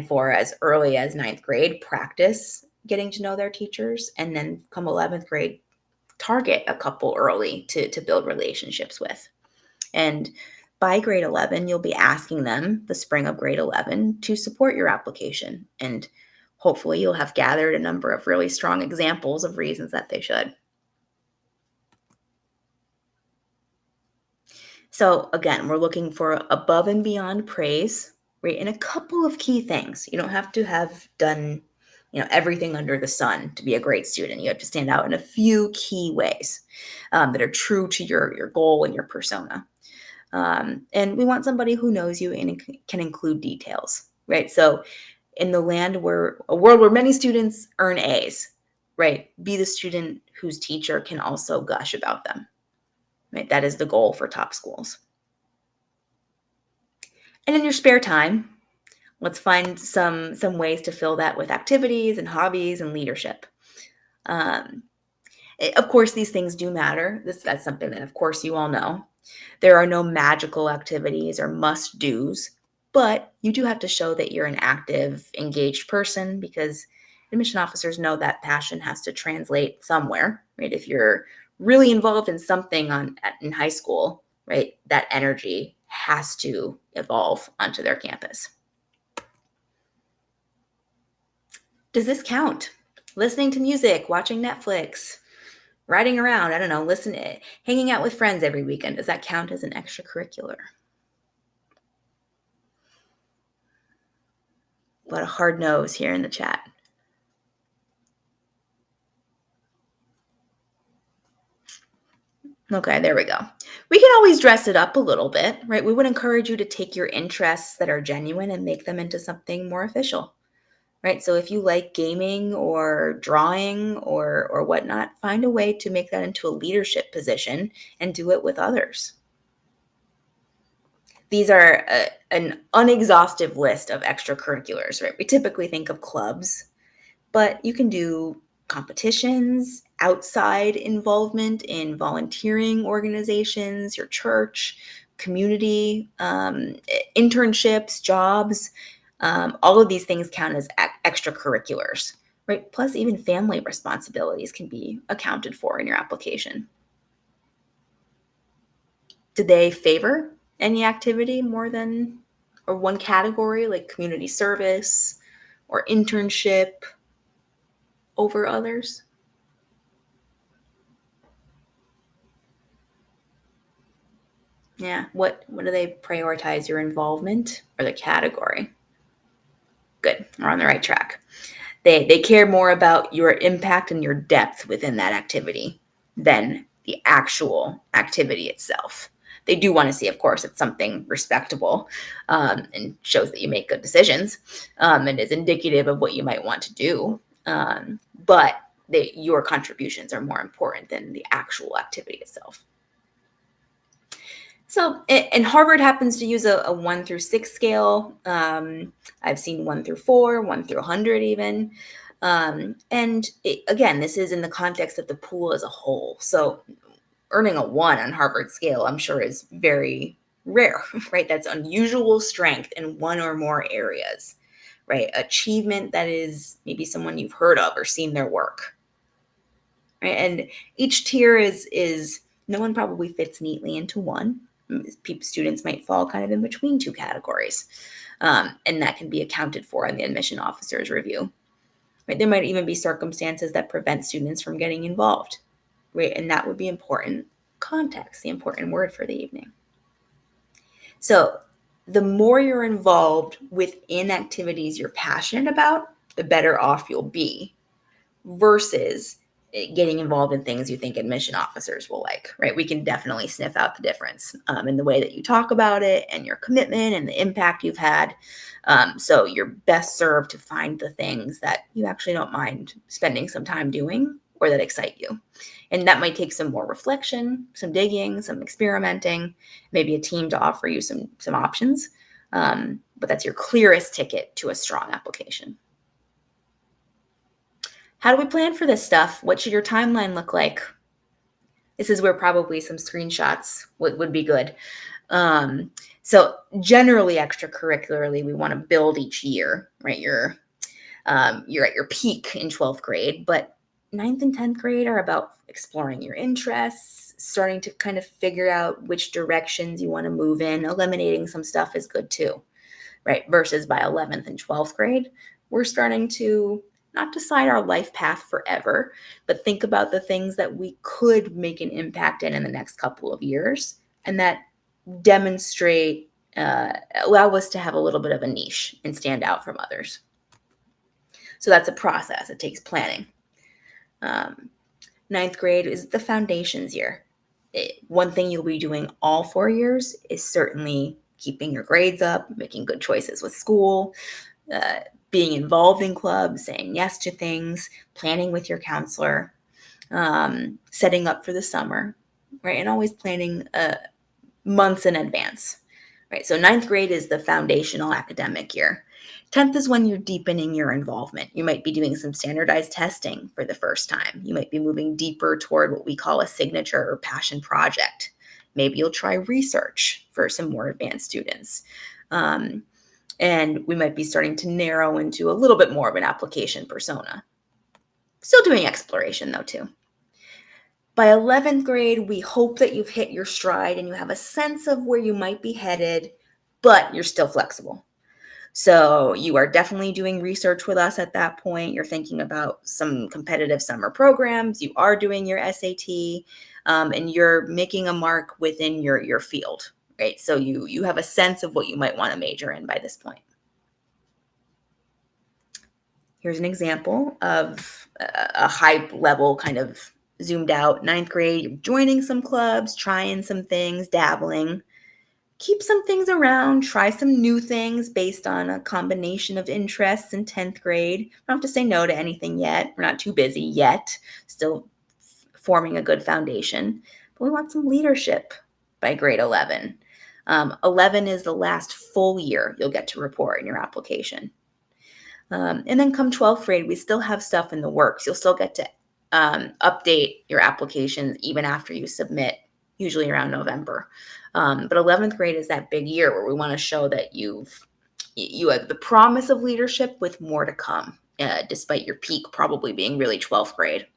for as early as 9th grade, practice getting to know their teachers, and then come 11th grade, target a couple early to build relationships with. And by grade 11, you'll be asking them the spring of grade 11 to support your application. And hopefully you'll have gathered a number of really strong examples of reasons that they should. So again, we're looking for above and beyond praise right? And a couple of key things. You don't have to have done, everything under the sun to be a great student. You have to stand out in a few key ways that are true to your goal and your persona. And we want somebody who knows you and can include details, right? So in a world where many students earn A's, right? Be the student whose teacher can also gush about them, right? That is the goal for top schools. And in your spare time, let's find some ways to fill that with activities and hobbies and leadership. Um, of course, these things do matter. That's something that, of course, you all know. There are no magical activities or must-dos, but you do have to show that you're an active, engaged person, because admission officers know that passion has to translate somewhere, right? If you're really involved in something in high school, right, that energy has to evolve onto their campus. Does this count? Listening to music, watching Netflix, riding around, I don't know, hanging out with friends every weekend, does that count as an extracurricular? A lot of hard no's here in the chat. Okay, there we go. We can always dress it up a little bit, right? We would encourage you to take your interests that are genuine and make them into something more official, right? So if you like gaming or drawing or whatnot, find a way to make that into a leadership position and do it with others. These are an unexhaustive list of extracurriculars, right? We typically think of clubs, but you can do competitions, outside involvement in volunteering organizations, your church, community, internships, jobs. All of these things count as extracurriculars, right? Plus, even family responsibilities can be accounted for in your application. Do they favor any activity more than or one category, like community service or internship, over others? Yeah. What do they prioritize, your involvement or the category? Good. We're on the right track. They care more about your impact and your depth within that activity than the actual activity itself. They do want to see, of course, it's something respectable and shows that you make good decisions and is indicative of what you might want to do. But your contributions are more important than the actual activity itself. So, and Harvard happens to use a 1 through 6 scale. I've seen 1 through 4, 1 through 100 even. Again, this is in the context of the pool as a whole. So earning a 1 on Harvard scale, I'm sure, is very rare, right? That's unusual strength in one or more areas, right? Achievement that is maybe someone you've heard of or seen their work, right? And each tier is no one probably fits neatly into one. Students might fall kind of in between two categories, and that can be accounted for in the admission officer's review. Right? There might even be circumstances that prevent students from getting involved, right? And that would be important context, the important word for the evening. So the more you're involved within activities you're passionate about, the better off you'll be, versus getting involved in things you think admission officers will like, right? We can definitely sniff out the difference in the way that you talk about it and your commitment and the impact you've had. So you're best served to find the things that you actually don't mind spending some time doing or that excite you. And that might take some more reflection, some digging, some experimenting, maybe a team to offer you some options. But that's your clearest ticket to a strong application. How do we plan for this stuff? What should your timeline look like? This is where probably some screenshots would be good. So generally, extracurricularly, we want to build each year, right? You're at your peak in 12th grade, but 9th and 10th grade are about exploring your interests, starting to kind of figure out which directions you want to move in. Eliminating some stuff is good too, right? Versus by 11th and 12th grade, we're starting to not decide our life path forever, but think about the things that we could make an impact in the next couple of years and that demonstrate allow us to have a little bit of a niche and stand out from others. So that's a process. It takes planning. Ninth grade is the foundations year. One thing you'll be doing all 4 years is certainly keeping your grades up, making good choices with school, being involved in clubs, saying yes to things, planning with your counselor, setting up for the summer, right? And always planning months in advance, right? So ninth grade is the foundational academic year. 10th is when you're deepening your involvement. You might be doing some standardized testing for the first time. You might be moving deeper toward what we call a signature or passion project. Maybe you'll try research for some more advanced students. And we might be starting to narrow into a little bit more of an application persona. Still doing exploration though too. By 11th grade, we hope that you've hit your stride and you have a sense of where you might be headed, but you're still flexible. So you are definitely doing research with us at that point. You're thinking about some competitive summer programs. You are doing your SAT, and you're making a mark within your field, right? So you have a sense of what you might want to major in by this point. Here's an example of a high level kind of zoomed out. Ninth grade, you're joining some clubs, trying some things, dabbling. Keep some things around, try some new things based on a combination of interests in 10th grade. We don't have to say no to anything yet. We're not too busy yet, still forming a good foundation. But we want some leadership by grade 11. 11 is the last full year you'll get to report in your application. And then come 12th grade, we still have stuff in the works. You'll still get to update your applications even after you submit, usually around November. But 11th grade is that big year where we want to show that you have the promise of leadership with more to come, despite your peak probably being really 12th grade.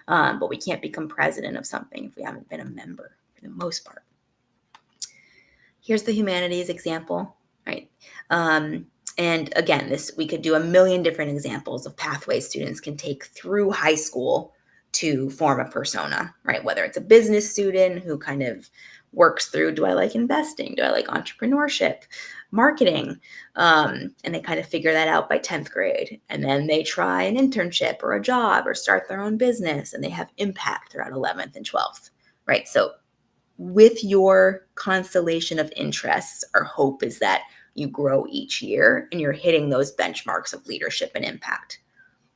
But we can't become president of something if we haven't been a member for the most part. Here's the humanities example, right? And again, we could do a million different examples of pathways students can take through high school to form a persona, right? Whether it's a business student who kind of works through, do I like investing? Do I like entrepreneurship, marketing? And they kind of figure that out by 10th grade. And then they try an internship or a job or start their own business, and they have impact throughout 11th and 12th, right? So with your constellation of interests, our hope is that you grow each year and you're hitting those benchmarks of leadership and impact,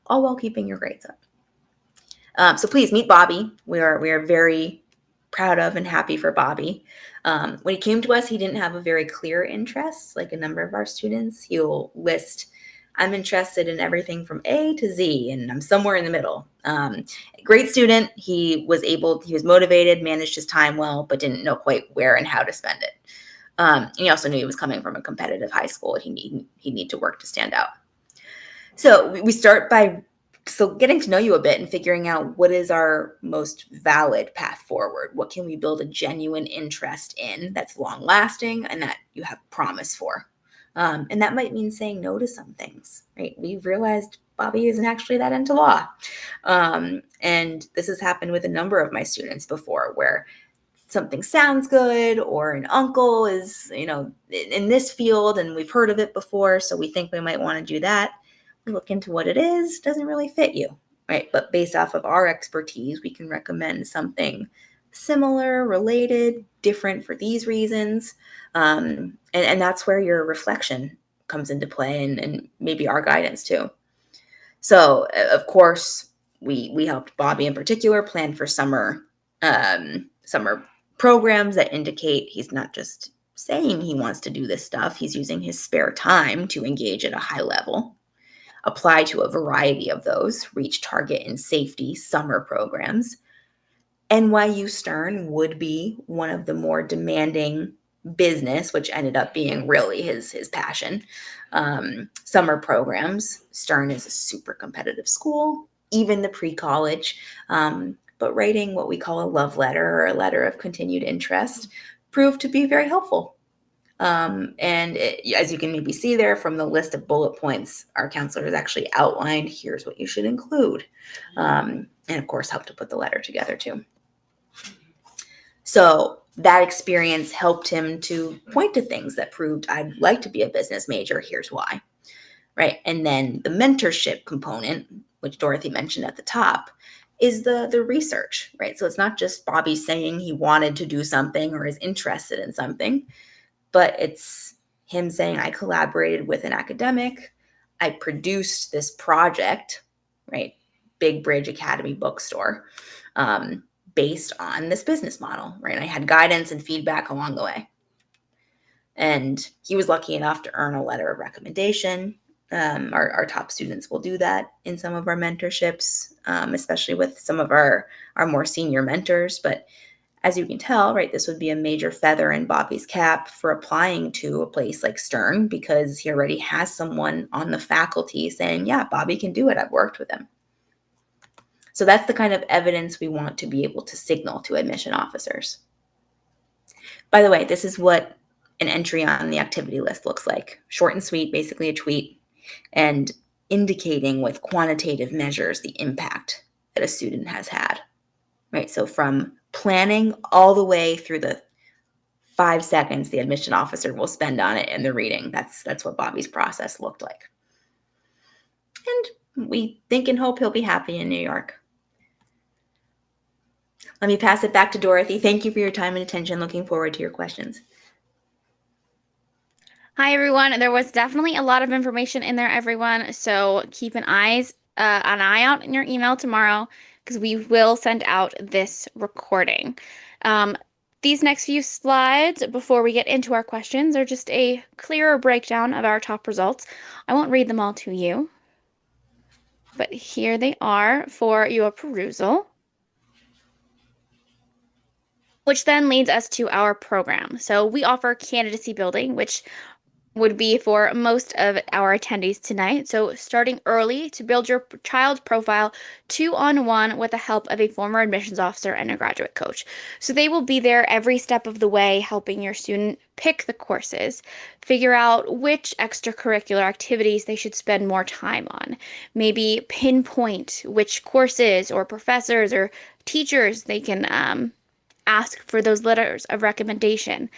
all while keeping your grades up. So please meet Bobby. We are very proud of and happy for Bobby. When he came to us, he didn't have a very clear interest, like a number of our students. He'll list, I'm interested in everything from A to Z, and I'm somewhere in the middle. Great student. He was motivated, managed his time well, but didn't know quite where and how to spend it. And he also knew he was coming from a competitive high school. He need to work to stand out. So we start by getting to know you a bit and figuring out what is our most valid path forward. What can we build a genuine interest in that's long lasting and that you have promise for? And that might mean saying no to some things, right? We've realized Bobby isn't actually that into law. And this has happened with a number of my students before, where something sounds good, or an uncle is, in this field and we've heard of it before, so we think we might want to do that. We look into what it is, doesn't really fit you, right? But based off of our expertise, we can recommend something similar, related, different for these reasons. And that's where your reflection comes into play, and maybe our guidance too. So of course, we helped Bobby in particular plan for summer programs that indicate he's not just saying he wants to do this stuff, he's using his spare time to engage at a high level. Apply to a variety of those, reach target and safety summer programs. NYU Stern would be one of the more demanding business, which ended up being really his passion. Summer programs. Stern is a super competitive school, even the pre-college. But writing what we call a love letter or a letter of continued interest proved to be very helpful. As you can maybe see there from the list of bullet points, our counselor has actually outlined, here's what you should include. And of course, help to put the letter together too. So that experience helped him to point to things that proved I'd like to be a business major. Here's why. Right. And then the mentorship component, which Dorothy mentioned at the top, is the research, right? So it's not just Bobby saying he wanted to do something or is interested in something, but it's him saying, I collaborated with an academic, I produced this project, right? Big Bridge Academy bookstore, based on this business model, right? I had guidance and feedback along the way. And he was lucky enough to earn a letter of recommendation. Our top students will do that in some of our mentorships, especially with some of our more senior mentors. But as you can tell, right, this would be a major feather in Bobby's cap for applying to a place like Stern, because he already has someone on the faculty saying, yeah, Bobby can do it. I've worked with him. So that's the kind of evidence we want to be able to signal to admission officers. By the way, this is what an entry on the activity list looks like. Short and sweet, basically a tweet, and indicating with quantitative measures the impact that a student has had, right? So from planning all the way through the 5 seconds the admission officer will spend on it and the reading. That's what Bobby's process looked like. And we think and hope he'll be happy in New York. Let me pass it back to Dorothy. Thank you for your time and attention. Looking forward to your questions. Hi, everyone. There was definitely a lot of information in there, everyone. So keep an eye out in your email tomorrow because we will send out this recording. Um, these next few slides before we get into our questions are just a clearer breakdown of our top results. I won't read them all to you, but here they are for your perusal. Which then leads us to our program. So we offer candidacy building, which would be for most of our attendees tonight. So starting early to build your child's profile 2-on-1 with the help of a former admissions officer and a graduate coach. So they will be there every step of the way, helping your student pick the courses, figure out which extracurricular activities they should spend more time on, maybe pinpoint which courses or professors or teachers they can ask for those letters of recommendation.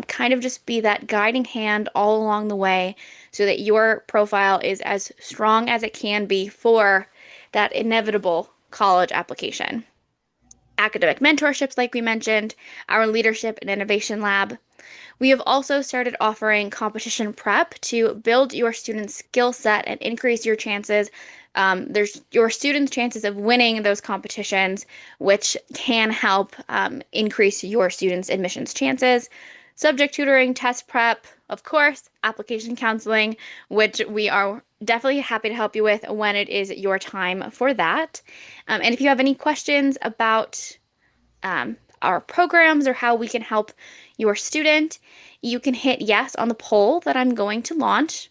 Kind of just be that guiding hand all along the way so that your profile is as strong as it can be for that inevitable college application. Academic mentorships, like we mentioned, our leadership and innovation lab. We have also started offering competition prep to build your students' skill set and increase your chances. There's your students' chances of winning those competitions, which can help increase your students' admissions chances. Subject tutoring, test prep, of course, application counseling, which we are definitely happy to help you with when it is your time for that. And if you have any questions about our programs or how we can help your student, you can hit yes on the poll that I'm going to launch.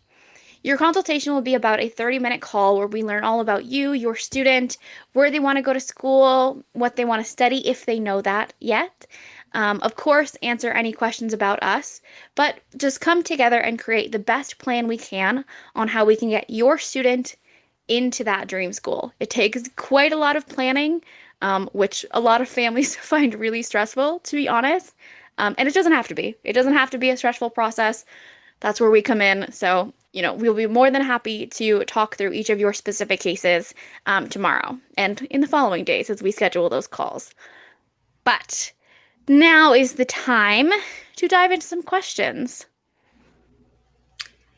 Your consultation will be about a 30-minute call where we learn all about you, your student, where they want to go to school, what they want to study if they know that yet. Of course, answer any questions about us, but just come together and create the best plan we can on how we can get your student into that dream school. It takes quite a lot of planning, which a lot of families find really stressful, to be honest. And it doesn't have to be. It doesn't have to be a stressful process. That's where we come in. So, we'll be more than happy to talk through each of your specific cases tomorrow and in the following days as we schedule those calls. But now is the time to dive into some questions.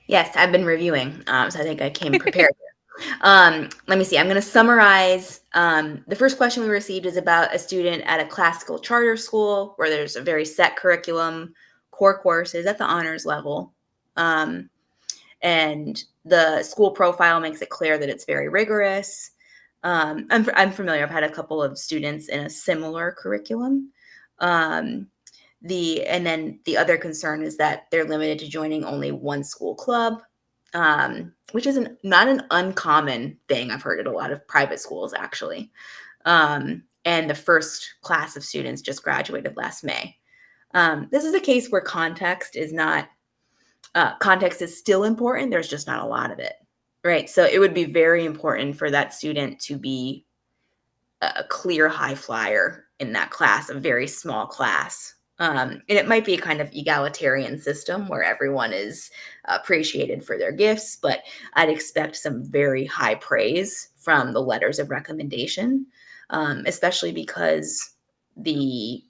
Yes, I've been reviewing, so I think I came prepared. Let me see. I'm going to summarize. The first question we received is about a student at a classical charter school where there's a very set curriculum, core courses at the honors level. And the school profile makes it clear that it's very rigorous. I'm familiar. I've had a couple of students in a similar curriculum. And then the other concern is that they're limited to joining only one school club, which is not an uncommon thing. I've heard at a lot of private schools, actually. And the first class of students just graduated last May. This is a case where context is still important. There's just not a lot of it, right? So it would be very important for that student to be a clear high flyer in that class, a very small class, And it might be a kind of egalitarian system where everyone is appreciated for their gifts, but I'd expect some very high praise from the letters of recommendation, especially because the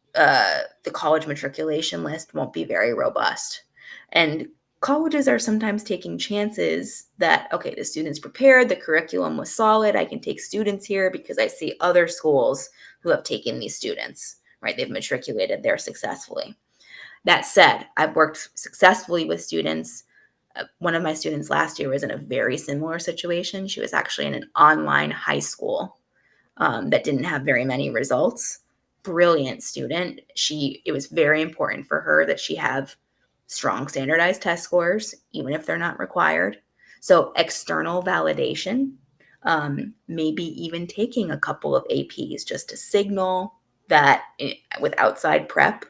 college matriculation list won't be very robust. And colleges are sometimes taking chances that, okay, the student's prepared, the curriculum was solid, I can take students here because I see other schools who have taken these students, right? They've matriculated there successfully. That said, I've worked successfully with students. One of my students last year was in a very similar situation. She was actually in an online high school that didn't have very many results. Brilliant student. It was very important for her that she have strong standardized test scores, even if they're not required. So external validation, maybe even taking a couple of APs just to signal that with outside prep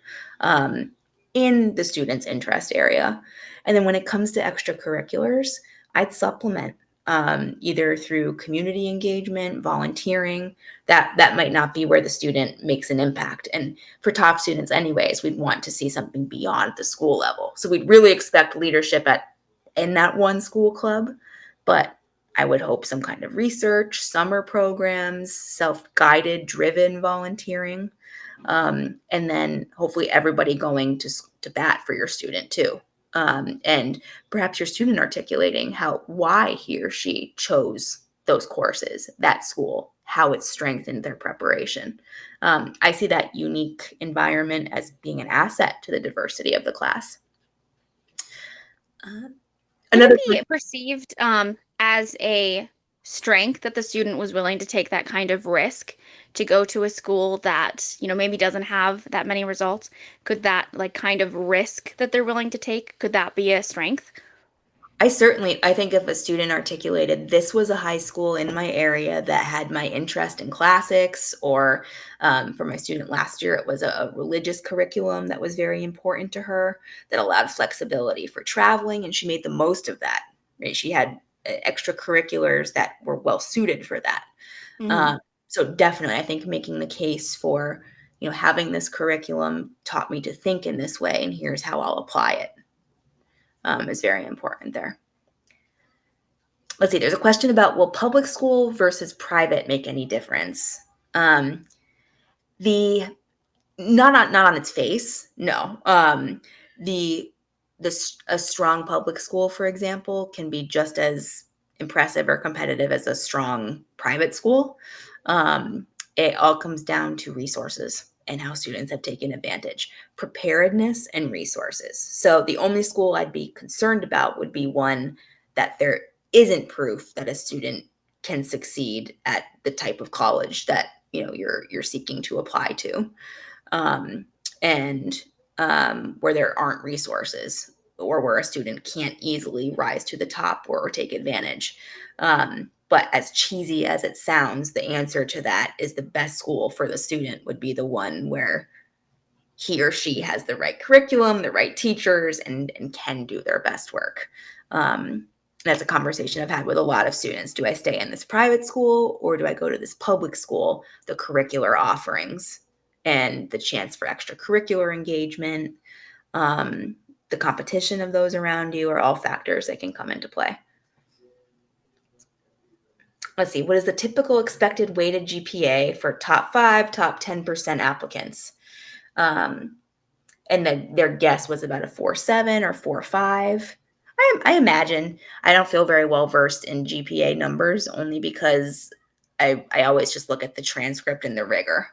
in the student's interest area. And then when it comes to extracurriculars, I'd supplement either through community engagement, volunteering. That might not be where the student makes an impact. And for top students, anyways, we'd want to see something beyond the school level. So we'd really expect leadership in that one school club, but I would hope some kind of research, summer programs, self-guided, driven volunteering, and then hopefully everybody going to bat for your student too. And perhaps your student articulating why he or she chose those courses, that school, how it strengthened their preparation. I see that unique environment as being an asset to the diversity of the class. Uh, Could it another be perceived as a strength that the student was willing to take that kind of risk to go to a school that, maybe doesn't have that many results? Could that like kind of risk that they're willing to take, could that be a strength? I think if a student articulated, this was a high school in my area that had my interest in classics, or for my student last year, it was a religious curriculum that was very important to her that allowed flexibility for traveling, and she made the most of that. Right? She had extracurriculars that were well suited for that. Hmm. Um, so definitely, I think making the case for having this curriculum taught me to think in this way, and here's how I'll apply it is very important there. Let's see, there's a question about, will public school versus private make any difference? Um, the not on its face, no. The a strong public school, for example, can be just as impressive or competitive as a strong private school. Um, it all comes down to resources and how students have taken advantage, preparedness and resources. So the only school I'd be concerned about would be one that there isn't proof that a student can succeed at the type of college that you're seeking to apply to, um, and where there aren't resources, or where a student can't easily rise to the top or take advantage. But as cheesy as it sounds, the answer to that is the best school for the student would be the one where he or she has the right curriculum, the right teachers, and can do their best work. That's a conversation I've had with a lot of students. Do I stay in this private school, or do I go to this public school? The curricular offerings and the chance for extracurricular engagement, um, the competition of those around you are all factors that can come into play. Let's see, what is the typical expected weighted GPA for top 5, top 10% applicants? Um, and then their guess was about a 4.7 or 4.5. I imagine. I don't feel very well versed in GPA numbers, only because I always just look at the transcript and the rigor.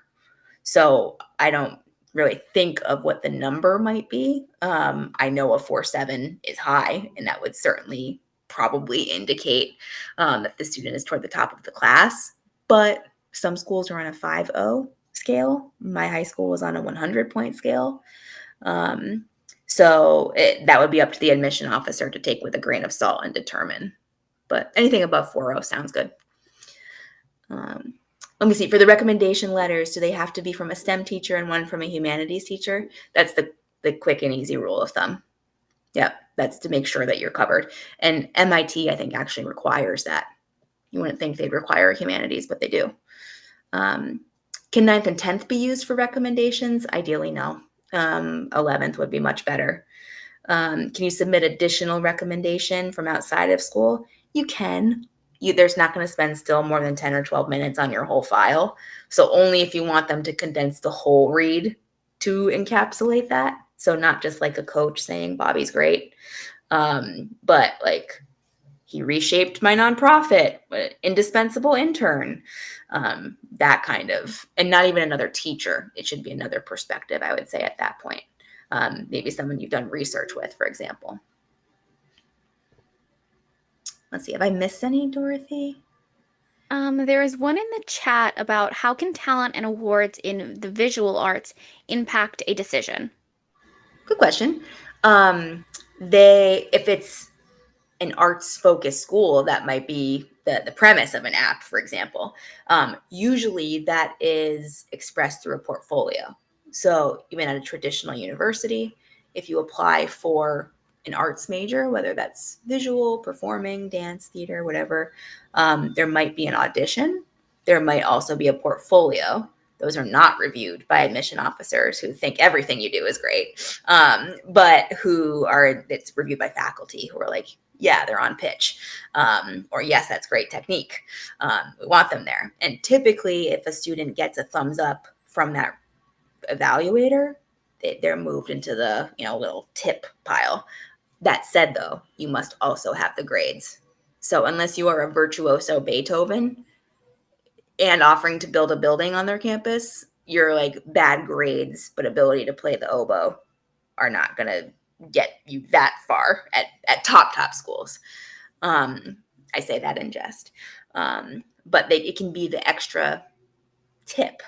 So I don't really think of what the number might be. I know a 4.7 is high, and that would certainly probably indicate that the student is toward the top of the class. But some schools are on a 5.0 scale. My high school was on a 100-point scale. Um, that would be up to the admission officer to take with a grain of salt and determine. But anything above 4.0 sounds good. Um, Let me see. For the recommendation letters, do they have to be from a STEM teacher and one from a humanities teacher? That's the quick and easy rule of thumb. Yep, that's to make sure that you're covered. And MIT, I think, actually requires that. You wouldn't think they'd require humanities, but they do. Can 9th and 10th be used for recommendations? Ideally, no. 11th would be much better. Can you submit additional recommendation from outside of school? You can. There's not going to spend still more than 10 or 12 minutes on your whole file. So only if you want them to condense the whole read to encapsulate that. So not just like a coach saying Bobby's great, but like he reshaped my nonprofit, indispensable intern, that kind of, and not even another teacher. It should be another perspective, I would say, at that point. Maybe someone you've done research with, for example. Let's see, have I missed any, Dorothy? There is one in the chat about how can talent and awards in the visual arts impact a decision? Good question. If it's an arts focused school, that might be the premise of an app, for example. Usually that is expressed through a portfolio. So even at a traditional university, if you apply for an arts major, whether that's visual, performing, dance, theater, whatever, there might be an audition. There might also be a portfolio. Those are not reviewed by admission officers who think everything you do is great, but it's reviewed by faculty who are like, yeah, they're on pitch, or yes, that's great technique. We want them there. And typically, if a student gets a thumbs up from that evaluator, they're moved into the little tip pile. That said, though, you must also have the grades. So unless you are a virtuoso Beethoven and offering to build a building on their campus, your like bad grades but ability to play the oboe are not going to get you that far at top schools. Um, I say that in jest. But it can be the extra tip.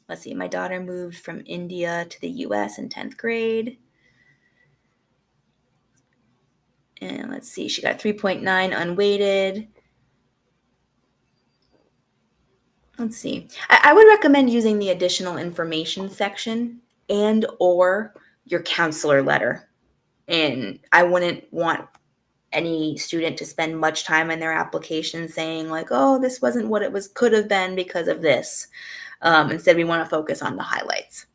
Let's see, my daughter moved from India to the US in 10th grade. And let's see, she got 3.9 unweighted. Let's see. I would recommend using the additional information section and or your counselor letter. And I wouldn't want any student to spend much time in their application saying like, oh, this wasn't what it was could have been because of this. Instead, we want to focus on the highlights.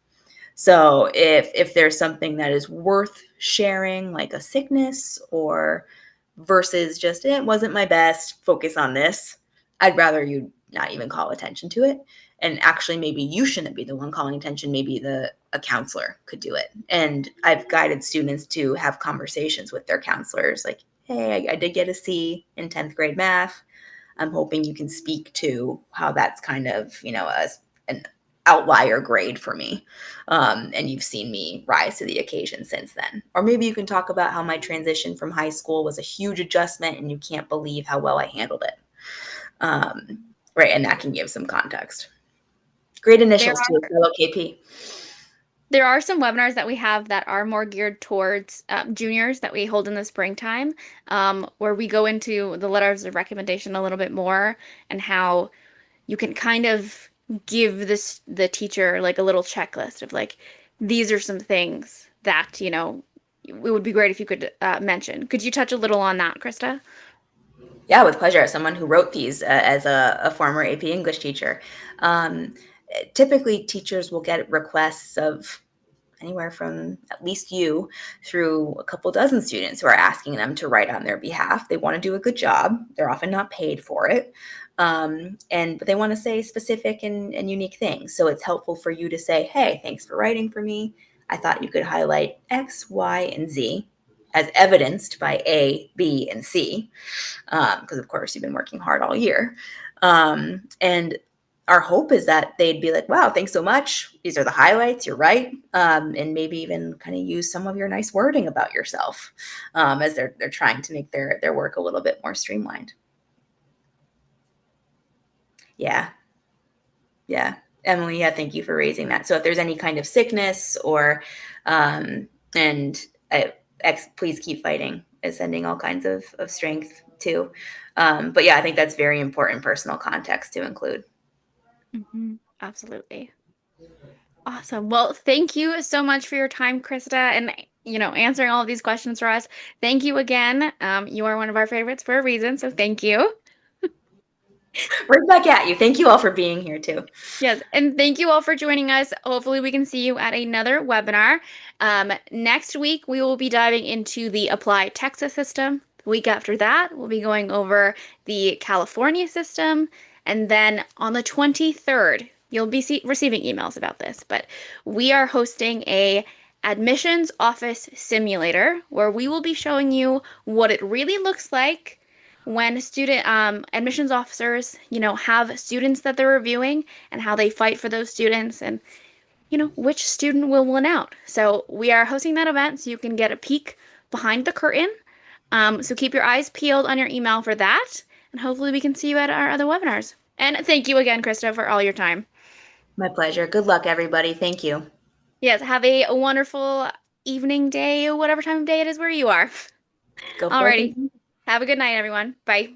So if there's something that is worth sharing, like a sickness or versus just it wasn't my best, focus on this. I'd rather you not even call attention to it. And actually, maybe you shouldn't be the one calling attention. Maybe a counselor could do it. And I've guided students to have conversations with their counselors, like, "Hey, I did get a C in 10th grade math. I'm hoping you can speak to how that's kind of an outlier grade for me. And you've seen me rise to the occasion since then. Or maybe you can talk about how my transition from high school was a huge adjustment and you can't believe how well I handled it." Right. And that can give some context. Great There initials too, are fellow KP. there are some webinars that we have that are more geared towards juniors that we hold in the springtime, where we go into the letters of recommendation a little bit more and how you can kind of give the teacher like a little checklist of like these are some things that, it would be great if you could mention. Could you touch a little on that, Krista? Yeah, with pleasure. As someone who wrote these as a former AP English teacher, um, typically teachers will get requests of anywhere from at least you through a couple dozen students who are asking them to write on their behalf. They want to do a good job. They're often not paid for it. But they want to say specific and unique things. So it's helpful for you to say, hey, thanks for writing for me. I thought you could highlight X, Y, and Z as evidenced by A, B, and C, because of course you've been working hard all year. And our hope is that they'd be like, wow, thanks so much. These are the highlights. You're right. And maybe even kind of use some of your nice wording about yourself as they're trying to make their work a little bit more streamlined. Yeah. Yeah. Emily, yeah, thank you for raising that. So if there's any kind of sickness or, and please keep fighting, is sending all kinds of strength too. But yeah, I think that's very important personal context to include. Absolutely. Awesome. Well, thank you so much for your time, Krista, and answering all of these questions for us. Thank you again. You are one of our favorites for a reason, so thank you. Right back at you. Thank you all for being here too. Yes, and thank you all for joining us. Hopefully, we can see you at another webinar. Next week, we will be diving into the Apply Texas system. The week after that, we'll be going over the California system. And then on the 23rd, you'll be receiving emails about this, but we are hosting a admissions office simulator where we will be showing you what it really looks like when student admissions officers, have students that they're reviewing and how they fight for those students and, which student will win out. So we are hosting that event so you can get a peek behind the curtain. So keep your eyes peeled on your email for that, and hopefully we can see you at our other webinars. And thank you again, Krista, for all your time. My pleasure. Good luck, everybody. Thank you. Yes, have a wonderful evening, day, whatever time of day it is where you are. Go forth Alrighty. and Have a good night, everyone. Bye.